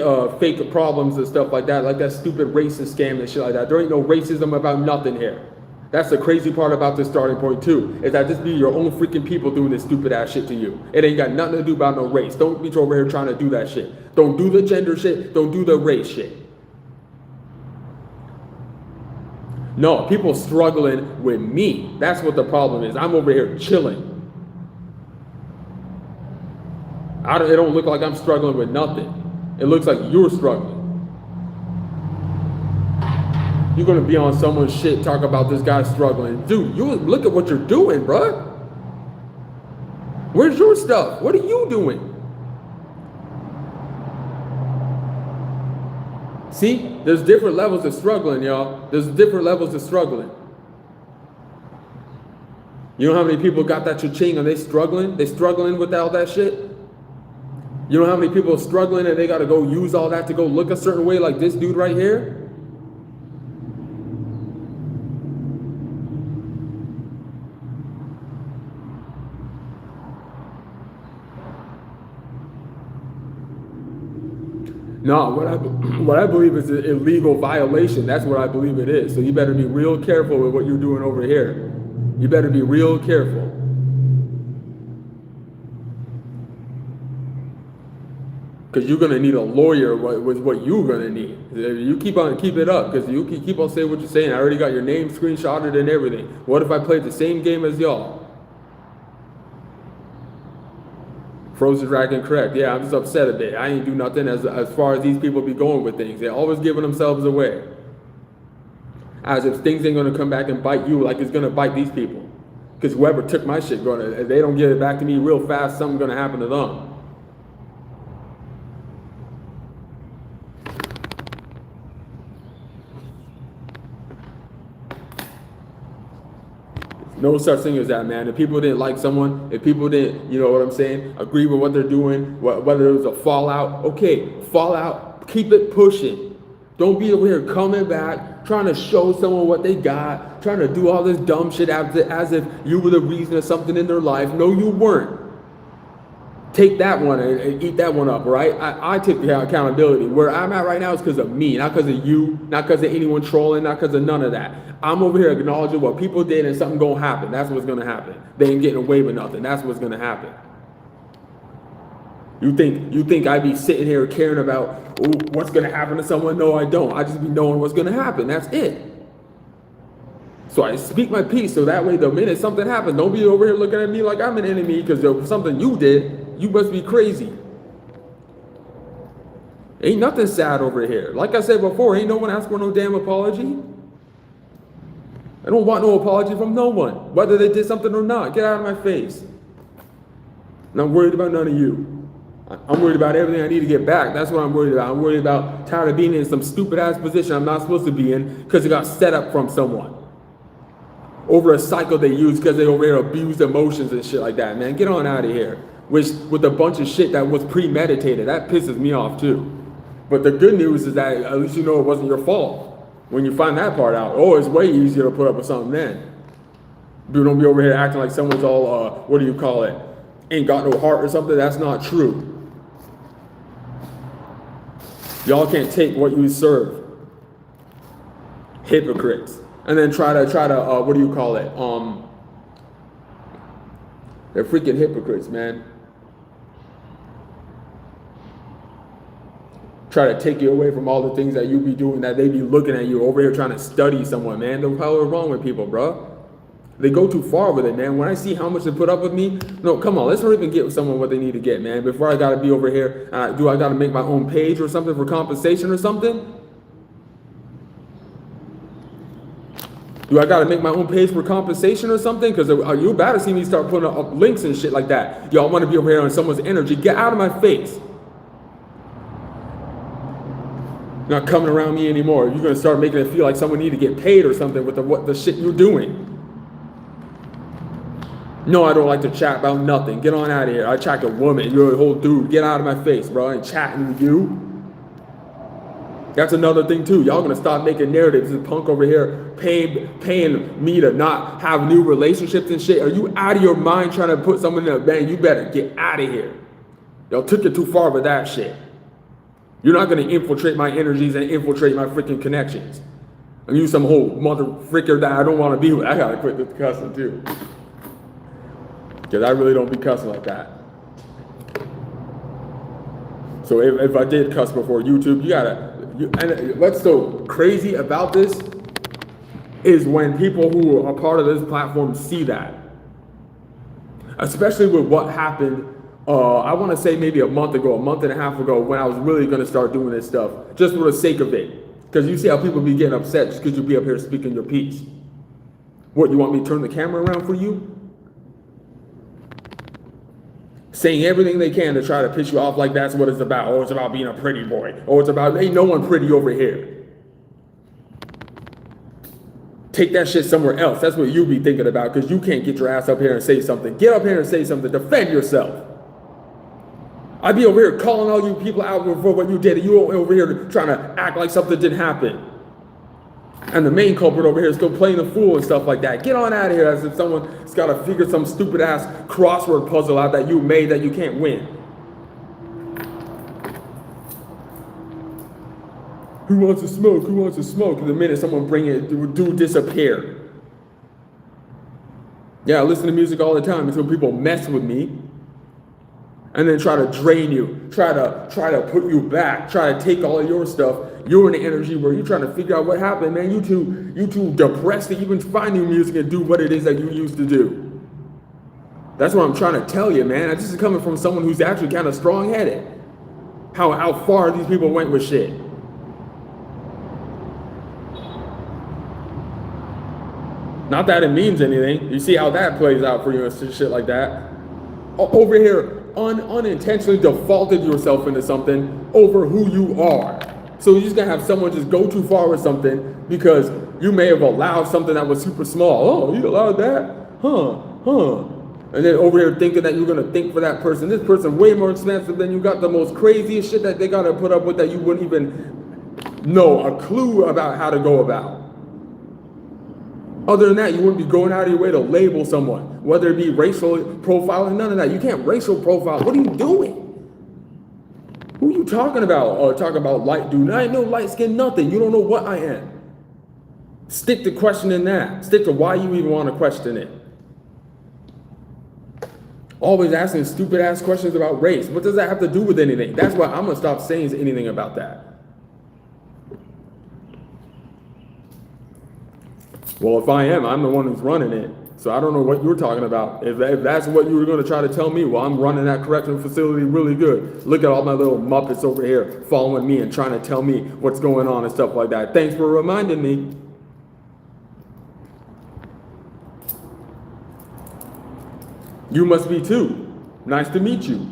problems and stuff like that stupid racist scam and shit like that. There ain't no racism about nothing here. That's the crazy part about this starting point too, is that this be your own freaking people doing this stupid ass shit to you. It ain't got nothing to do about no race. Don't be over here trying to do that shit. Don't do the gender shit. Don't do the race shit. No, people struggling with me. That's what the problem is. I'm over here chilling. It don't look like I'm struggling with nothing. It looks like you're struggling. You're going to be on someone's shit, talk about this guy struggling. Dude, you look at what you're doing, bro. Where's your stuff? What are you doing? See, there's different levels of struggling, y'all. There's different levels of struggling. You know how many people got that cha-ching and they struggling? They struggling with all that shit? You know how many people are struggling and they got to go use all that to go look a certain way like this dude right here? No, what I believe is an illegal violation. That's what I believe it is. So you better be real careful with what you're doing over here. You better be real careful. Because you're going to need a lawyer with what you're going to need. You keep it up, because you can keep on saying what you're saying. I already got your name screenshotted and everything. What if I played the same game as y'all? Frozen Dragon correct. Yeah, I'm just upset a bit. I ain't do nothing as far as these people be going with things. They're always giving themselves away. As if things ain't going to come back and bite you like it's going to bite these people. Because whoever took my shit, if they don't give it back to me real fast, something's going to happen to them. No such thing as that, man. If people didn't like someone, if people didn't, you know what I'm saying, agree with what they're doing, whether it was a fallout, okay, fallout, keep it pushing. Don't be over here coming back, trying to show someone what they got, trying to do all this dumb shit as if you were the reason of something in their life. No, you weren't. Take that one and eat that one up, right? I take the accountability. Where I'm at right now is because of me, not because of you, not because of anyone trolling, not because of none of that. I'm over here acknowledging what people did and something gonna happen. That's what's gonna happen. They ain't getting away with nothing. That's what's gonna happen. You think I'd be sitting here caring about what's gonna happen to someone? No, I don't. I just be knowing what's gonna happen. That's it. So I speak my peace so that way the minute something happens, don't be over here looking at me like I'm an enemy because of something you did. You must be crazy. Ain't nothing sad over here. Like I said before, ain't no one asking for no damn apology. I don't want no apology from no one, whether they did something or not. Get out of my face. And I'm worried about none of you. I'm worried about everything I need to get back. That's what I'm worried about. I'm worried about tired of being in some stupid ass position I'm not supposed to be in because it got set up from someone. Over a cycle they use because they over here abused emotions and shit like that, man. Get on out of here. With a bunch of shit that was premeditated. That pisses me off too. But the good news is that at least you know it wasn't your fault. When you find that part out, oh, it's way easier to put up with something then. Dude, don't be over here acting like someone's all, what do you call it? Ain't got no heart or something. That's not true. Y'all can't take what you serve. Hypocrites. And then try to what do you call it? They're freaking hypocrites, man. Try to take you away from all the things that you be doing, that they be looking at you over here trying to study someone, man. The hell is wrong with people, bro? They go too far with it, man. When I see how much they put up with me, no, come on, let's not even get someone what they need to get, man. Before I gotta be over here, do I gotta make my own page or something for compensation or something? Do I gotta make my own page for compensation or something? Because you about to see me start putting up links and shit like that. Y'all want to be over here on someone's energy? Get out of my face. Not coming around me anymore. You're gonna start making it feel like someone need to get paid or something with the shit you're doing. No, I don't like to chat about nothing. Get on out of here. I chat a woman. You're a whole dude. Get out of my face, bro. I ain't chatting with you. That's another thing too. Y'all gonna stop making narratives. This punk over here paying me to not have new relationships and shit. Are you out of your mind trying to put someone in a band? You better get out of here. Y'all took it too far with that shit. You're not gonna infiltrate my energies and infiltrate my freaking connections. And you some whole mother fricker that I don't want to be with. I gotta quit this cussing too. Because I really don't be cussing like that. So if I did cuss before YouTube, and what's so crazy about this is when people who are part of this platform see that. Especially with what happened, I want to say maybe a month and a half ago, when I was really going to start doing this stuff, just for the sake of it. Because you see how people be getting upset just because you be up here speaking your piece. What, you want me to turn the camera around for you? Saying everything they can to try to piss you off like that's what it's about. Oh, it's about being a pretty boy. Oh, it's about, ain't no one pretty over here. Take that shit somewhere else. That's what you be thinking about because you can't get your ass up here and say something. Get up here and say something. Defend yourself. I'd be over here calling all you people out for what you did. And you over here trying to act like something didn't happen. And the main culprit over here is still playing the fool and stuff like that. Get on out of here as if someone's got to figure some stupid ass crossword puzzle out that you made that you can't win. Who wants to smoke? Who wants to smoke? The minute someone bring it, do disappear. Yeah, I listen to music all the time until people mess with me. And then try to drain you, try to put you back, try to take all of your stuff. You're in the energy where you're trying to figure out what happened, man. You too depressed to even find new music and do what it is that you used to do. That's what I'm trying to tell you, man. This is coming from someone who's actually kind of strong-headed. How far these people went with shit. Not that it means anything. You see how that plays out for you and shit like that. Over here, unintentionally defaulted yourself into something over who you are. So you're just gonna have someone just go too far with something because you may have allowed something that was super small. Oh, you allowed that? And then over here thinking that you're gonna think for that person. This person way more expensive than you, got the most craziest shit that they gotta put up with that you wouldn't even know a clue about how to go about. Other than that, you wouldn't be going out of your way to label someone, whether it be racial profiling, none of that. You can't racial profile. What are you doing? Who are you talking about? Talking about light dude. I ain't no light skin, nothing. You don't know what I am. Stick to questioning that. Stick to why you even want to question it. Always asking stupid ass questions about race. What does that have to do with anything? That's why I'm going to stop saying anything about that. Well, if I am, I'm the one who's running it. So I don't know what you're talking about. If that's what you were going to try to tell me, well, I'm running that correctional facility really good. Look at all my little Muppets over here following me and trying to tell me what's going on and stuff like that. Thanks for reminding me. You must be too. Nice to meet you.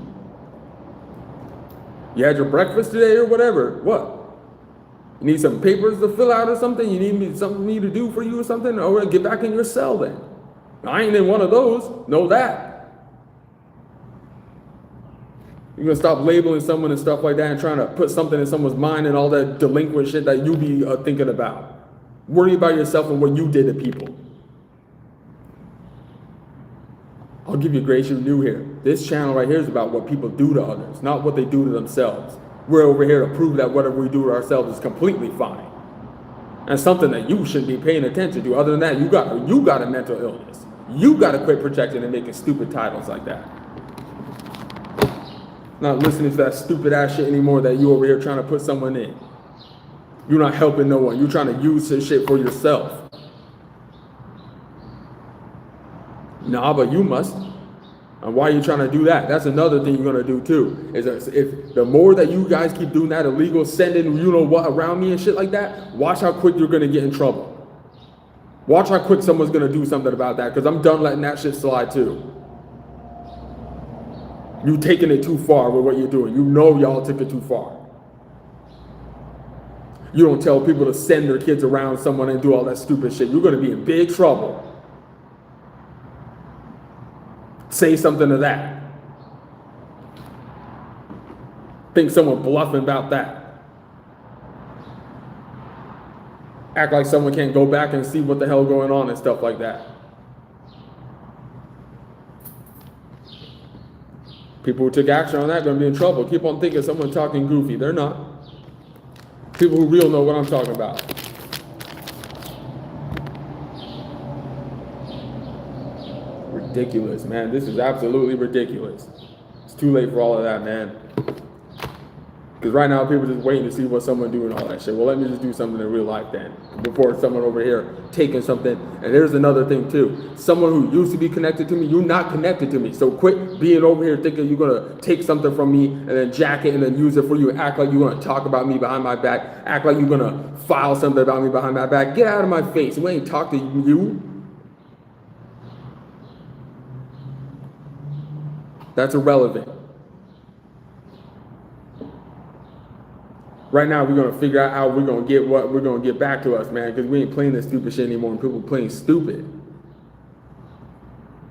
You had your breakfast today or whatever. What? You need some papers to fill out or something? You need something to do for you or something? Or get back in your cell then. I ain't in one of those. Know that. You're going to stop labeling someone and stuff like that and trying to put something in someone's mind and all that delinquent shit that you be thinking about. Worry about yourself and what you did to people. I'll give you grace, you're new here. This channel right here is about what people do to others, not what they do to themselves. We're over here to prove that whatever we do to ourselves is completely fine. And something that you shouldn't be paying attention to. Other than that, you got a mental illness. You got to quit projecting and making stupid titles like that. Not listening to that stupid ass shit anymore that you over here trying to put someone in. You're not helping no one. You're trying to use this shit for yourself. Nah, but you must. And why are you trying to do that? That's another thing you're going to do too. Is if the more that you guys keep doing that illegal, sending you know what around me and shit like that, watch how quick you're going to get in trouble. Watch how quick someone's going to do something about that, because I'm done letting that shit slide too. You taking it too far with what you're doing. You know y'all took it too far. You don't tell people to send their kids around someone and do all that stupid shit. You're going to be in big trouble. Say something to that. Think someone bluffing about that. Act like someone can't go back and see what the hell going on and stuff like that. People who took action on that are going to be in trouble. Keep on thinking someone talking goofy. They're not. People who real know what I'm talking about. Ridiculous, man. This is absolutely ridiculous. It's too late for all of that, man. Because right now people are just waiting to see what someone do and all that shit. Well, let me just do something in real life then, before someone over here taking something. And there's another thing too. Someone who used to be connected to me, you're not connected to me. So quit being over here thinking you're gonna take something from me and then jack it and then use it for you. Act like you're gonna talk about me behind my back. Act like you're gonna file something about me behind my back. Get out of my face. We ain't talk to you. That's irrelevant. Right now, we're going to figure out how we're going to get what we're going to get back to us, man, because we ain't playing this stupid shit anymore and people playing stupid.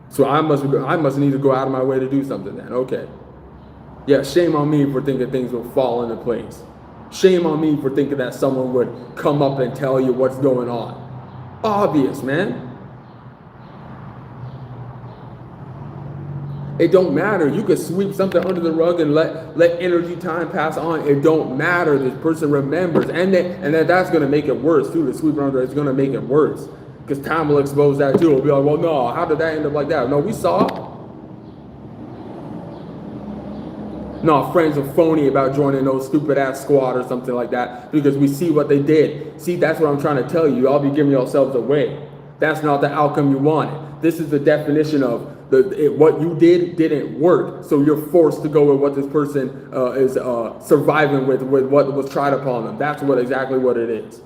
So I must need to go out of my way to do something then. Okay. Yeah, shame on me for thinking things will fall into place. Shame on me for thinking that someone would come up and tell you what's going on. Obvious, man. It don't matter. You could sweep something under the rug and let energy time pass on. It don't matter. This person remembers. And then that's going to make it worse, too. To sweep it under, it's going to make it worse. Because time will expose that, too. It'll be like, well, no, how did that end up like that? No, we saw. No, friends are phony about joining those stupid-ass squad or something like that because we see what they did. See, that's what I'm trying to tell you. Y'all be giving yourselves away. That's not the outcome you wanted. This is the definition of what you did didn't work, so you're forced to go with what this person is surviving with what was tried upon them. That's exactly what it is.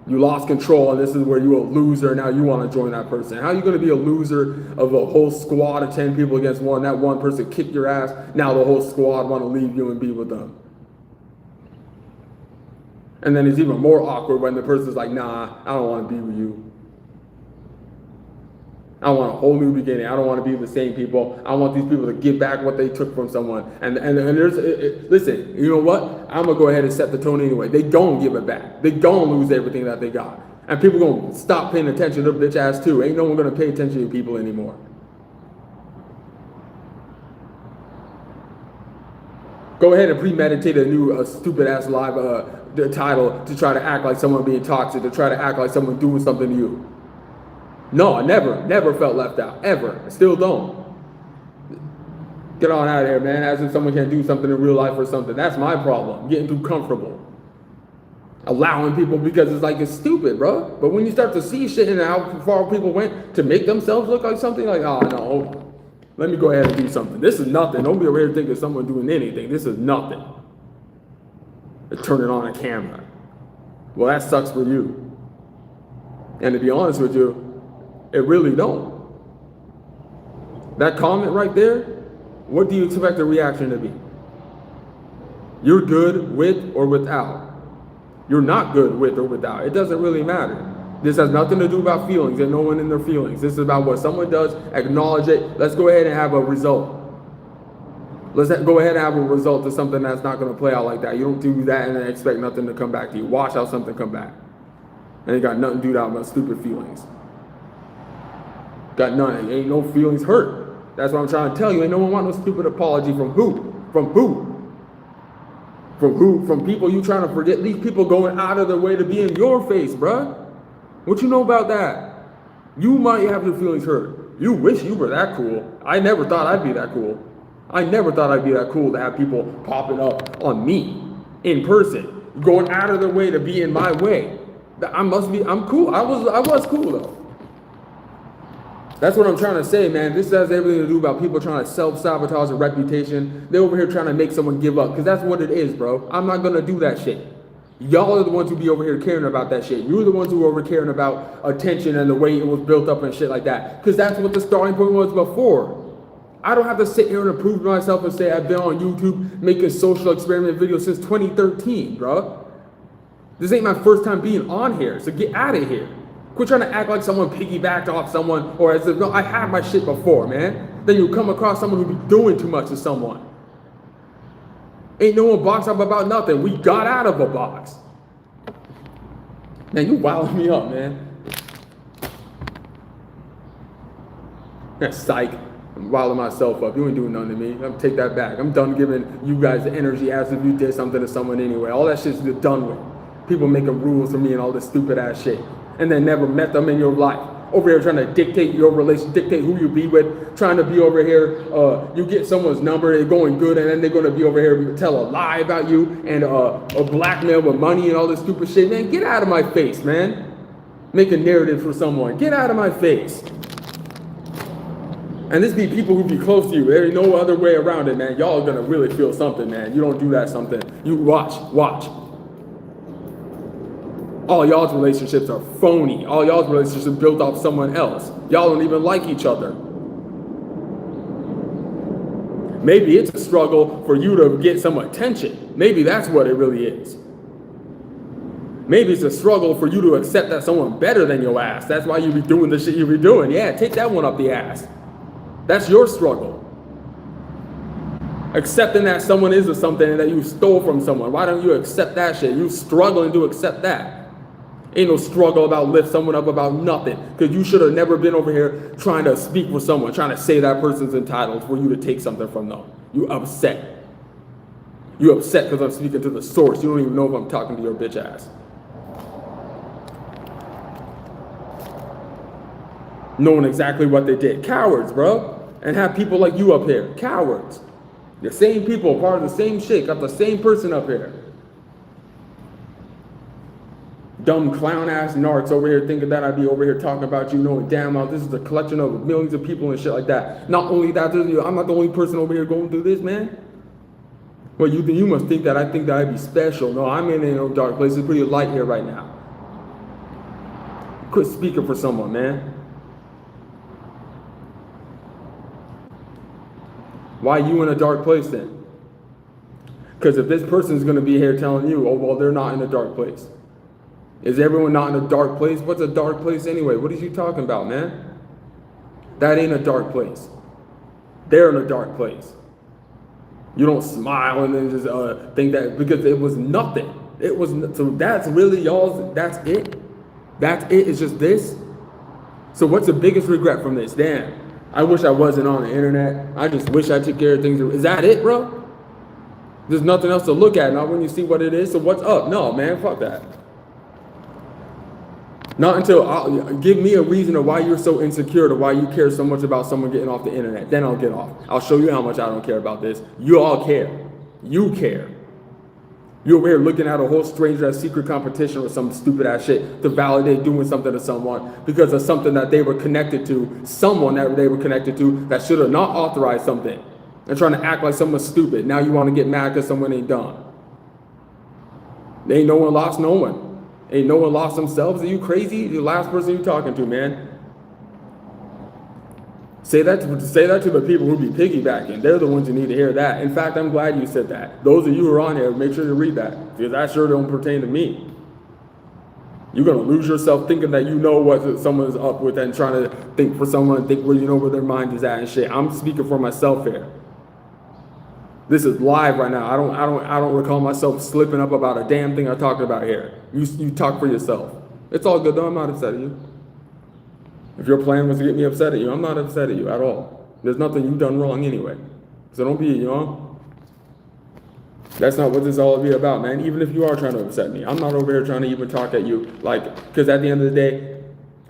You lost control, and this is where you're a loser. Now you want to join that person. How are you going to be a loser of a whole squad of 10 people against one? That one person kicked your ass. Now the whole squad want to leave you and be with them. And then it's even more awkward when the person's like, nah, I don't want to be with you. I want a whole new beginning. I don't want to be the same people. I want these people to give back what they took from someone. And listen, you know what? I'm going to go ahead and set the tone anyway. They don't give it back. They don't lose everything that they got. And people going to stop paying attention to their bitch ass too. Ain't no one going to pay attention to people anymore. Go ahead and premeditate a new stupid ass live title to try to act like someone being toxic, to try to act like someone doing something to you. No, I never felt left out, ever. I still don't. Get on out of here, man, as if someone can't do something in real life or something. That's my problem, getting too comfortable. Allowing people, because it's like, it's stupid, bro. But when you start to see shit and how far people went to make themselves look like something, like, oh, no, hold on. Let me go ahead and do something. This is nothing. Don't be over here thinking someone doing anything. This is nothing. Turn it on a camera. Well, that sucks for you. And to be honest with you, it really don't. That comment right there, what do you expect the reaction to be? You're good with or without. You're not good with or without. It doesn't really matter. This has nothing to do about feelings and no one in their feelings. This is about what someone does, acknowledge it. Let's go ahead and have a result. Let's go ahead and have a result to something that's not going to play out like that. You don't do that and then expect nothing to come back to you. Watch how something come back. And it got nothing to do with about stupid feelings. Got none. Ain't no feelings hurt. That's what I'm trying to tell you. Ain't no one want no stupid apology from who? From who? From who? From people you trying to forget. These people going out of their way to be in your face, bruh. What you know about that? You might have your feelings hurt. You wish you were that cool. I never thought I'd be that cool. I never thought I'd be that cool to have people popping up on me in person, going out of their way to be in my way. I'm cool. I was cool though. That's what I'm trying to say, man. This has everything to do about people trying to self-sabotage a reputation. They're over here trying to make someone give up, because that's what it is, bro. I'm not gonna do that shit. Y'all are the ones who be over here caring about that shit. You're the ones who are over caring about attention and the way it was built up and shit like that. Because that's what the starting point was before. I don't have to sit here and prove to myself and say I've been on YouTube making social experiment videos since 2013, bro. This ain't my first time being on here, so get out of here. Quit trying to act like someone piggybacked off someone, or as if, no, I had my shit before, man. Then you come across someone who be doing too much to someone. Ain't no one boxed up about nothing. We got out of a box. Man, you wilding me up, man. That's psych. I'm wilding myself up. You ain't doing nothing to me. I'm gonna take that back. I'm done giving you guys the energy as if you did something to someone anyway. All that shit's done with. People making rules for me and all this stupid ass shit. And then never met them in your life. Over here trying to dictate your relationship, dictate who you be with, trying to be over here, you get someone's number, they're going good, and then they're going to be over here and tell a lie about you, and a blackmail with money and all this stupid shit. Man, get out of my face, man. Make a narrative for someone. Get out of my face. And this be people who be close to you. There ain't no other way around it, man. Y'all are going to really feel something, man. You don't do that something. You watch. All y'all's relationships are phony. All y'all's relationships are built off someone else. Y'all don't even like each other. Maybe it's a struggle for you to get some attention. Maybe that's what it really is. Maybe it's a struggle for you to accept that someone better than your ass. That's why you be doing the shit you be doing. Yeah, take that one up the ass. That's your struggle. Accepting that someone is something and that you stole from someone. Why don't you accept that shit? You struggling to accept that. Ain't no struggle about lift someone up about nothing. Because you should have never been over here trying to speak with someone, trying to say that person's entitled for you to take something from them. You upset. You upset because I'm speaking to the source. You don't even know if I'm talking to your bitch ass. Knowing exactly what they did. Cowards, bro. And have people like you up here. Cowards. The same people, part of the same shit, got the same person up here. Dumb clown ass narcs over here thinking that I'd be over here talking about you, knowing damn well this is a collection of millions of people and shit like that. Not only that, I'm not the only person over here going through this, man. Well, you must think that I think that I'd be special. No, I'm in a dark place. It's pretty light here right now. Quit speaking for someone, man. Why you in a dark place then? Because if this person's going to be here telling you, oh, well, they're not in a dark place. Is everyone not in a dark place? What's a dark place anyway? What are you talking about, man? That ain't a dark place. They're in a dark place. You don't smile and then just think that, because it was nothing. It was, so that's really y'all's, that's it. That's it, it's just this. So what's the biggest regret from this? Damn, I wish I wasn't on the internet. I just wish I took care of things. Is that it, bro? There's nothing else to look at now when you see what it is. So what's up? No, man, fuck that. Not until, give me a reason of why you're so insecure, to why you care so much about someone getting off the internet. Then I'll get off. I'll show you how much I don't care about this. You all care. You care. You're over here looking at a whole stranger as secret competition or some stupid ass shit to validate doing something to someone because of something that they were connected to, someone that they were connected to that should have not authorized something, and trying to act like someone's stupid. Now you want to get mad because someone ain't done. They ain't no one lost no one. Ain't no one lost themselves. Are you crazy? The last person you talking to, man. Say that to the people who be piggybacking. They're the ones who need to hear that. In fact, I'm glad you said that. Those of you who are on here, make sure to read that, because that sure don't pertain to me. You're gonna lose yourself thinking that you know what someone's up with and trying to think for someone, think where you know where their mind is at and shit. I'm speaking for myself here. This is live right now. I don't recall myself slipping up about a damn thing I'm talking about here. You talk for yourself. It's all good though. I'm not upset at you. If your plan was to get me upset at you, I'm not upset at you at all. There's nothing you've done wrong anyway. So don't be, you know. That's not what this all be about, man. Even if you are trying to upset me, I'm not over here trying to even talk at you, like, because at the end of the day,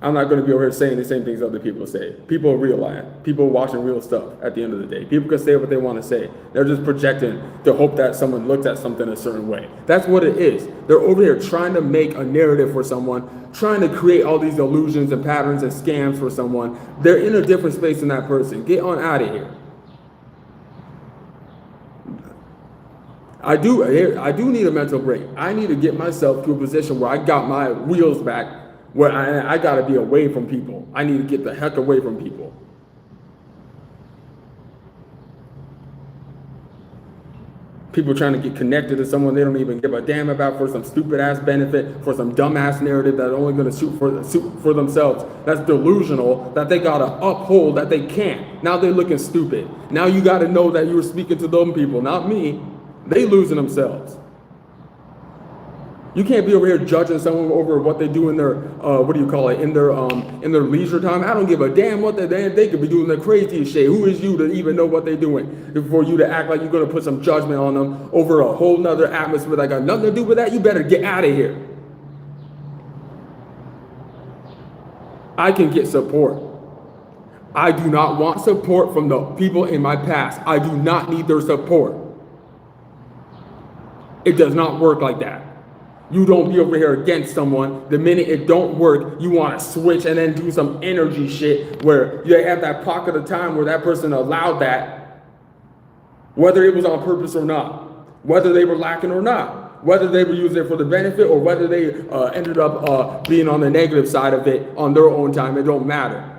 I'm not going to be over here saying the same things other people say. People are real life. People are watching real stuff at the end of the day. People can say what they want to say. They're just projecting to hope that someone looks at something a certain way. That's what it is. They're over here trying to make a narrative for someone, trying to create all these illusions and patterns and scams for someone. They're in a different space than that person. Get on out of here. I do need a mental break. I need to get myself to a position where I got my wheels back, where I got to be away from people. I need to get the heck away from people. People trying to get connected to someone they don't even give a damn about for some stupid ass benefit, for some dumb ass narrative that's only going to suit for themselves. That's delusional, that they got to uphold, that they can't. Now they're looking stupid. Now you got to know that you were speaking to them people, not me. They losing themselves. You can't be over here judging someone over what they do in their, in their leisure time. I don't give a damn what they could be doing the craziest shit. Who is you to even know what they're doing? For you to act like you're going to put some judgment on them over a whole nother atmosphere that got nothing to do with that, you better get out of here. I can get support. I do not want support from the people in my past. I do not need their support. It does not work like that. You don't be over here against someone. The minute it don't work, you want to switch and then do some energy shit where you have that pocket of time where that person allowed that, whether it was on purpose or not, whether they were lacking or not, whether they were using it for the benefit or whether they ended up being on the negative side of it on their own time. It don't matter.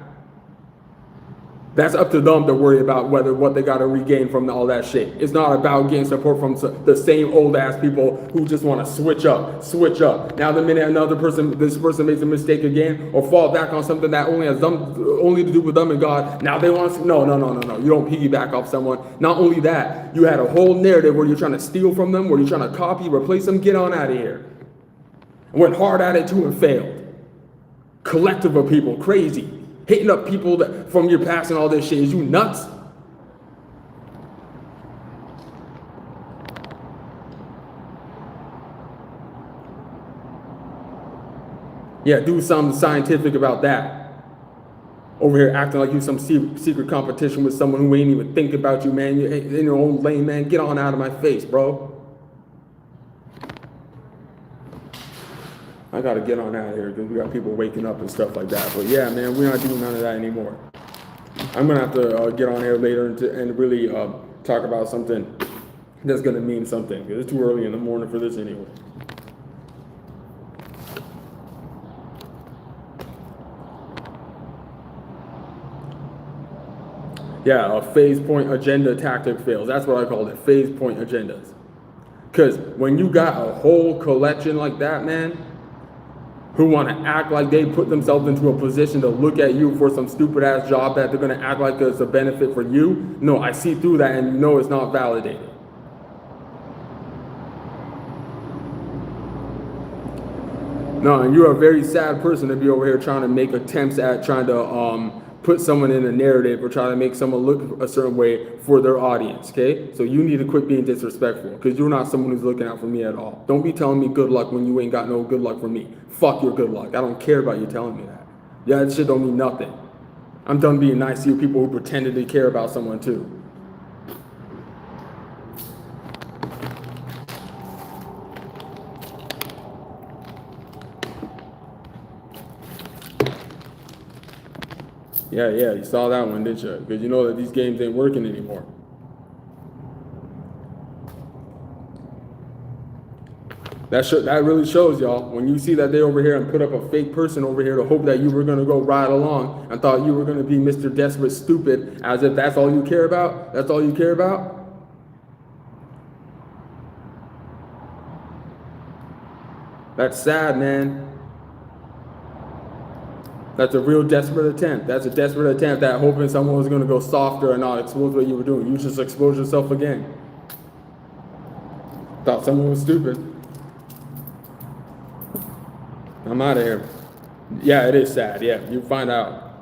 That's up to them to worry about what they got to regain from all that shit. It's not about getting support from the same old ass people who just want to switch up. Now the minute this person makes a mistake again or fall back on something that only to do with them and God, now they want to, no. You don't piggyback off someone. Not only that, you had a whole narrative where you're trying to steal from them, where you're trying to copy, replace them, get on out of here. Went hard at it too and failed. Collective of people, crazy. Hitting up people from your past and all this shit. Is you nuts? Yeah, do something scientific about that. Over here acting like you some secret competition with someone who ain't even think about you, man. You're in your own lane, man. Get on out of my face, bro. I got to get on out of here because we got people waking up and stuff like that. But yeah, man, we're not doing none of that anymore. I'm going to have to get on here later and really talk about something that's going to mean something. Because it's too early in the morning for this anyway. Yeah, a phase point agenda tactic fails. That's what I call it, phase point agendas. Because when you got a whole collection like that, man, who want to act like they put themselves into a position to look at you for some stupid ass job that they're going to act like it's a benefit for you. No, I see through that, and you know it's not validated. No, and you're a very sad person to be over here trying to make attempts at trying to put someone in a narrative or try to make someone look a certain way for their audience, okay? So you need to quit being disrespectful, because you're not someone who's looking out for me at all. Don't be telling me good luck when you ain't got no good luck for me. Fuck your good luck. I don't care about you telling me that. Yeah, that shit don't mean nothing. I'm done being nice to you people who pretended to care about someone too. Yeah, you saw that one, didn't you? Because you know that these games ain't working anymore. That really shows, y'all. When you see that they over here and put up a fake person over here to hope that you were going to go ride along and thought you were going to be Mr. Desperate Stupid, as if that's all you care about? That's all you care about? That's sad, man. That's a real desperate attempt. That's a desperate attempt at hoping someone was going to go softer and not expose what you were doing. You just exposed yourself again. Thought someone was stupid. I'm out of here. Yeah, it is sad. Yeah, you find out.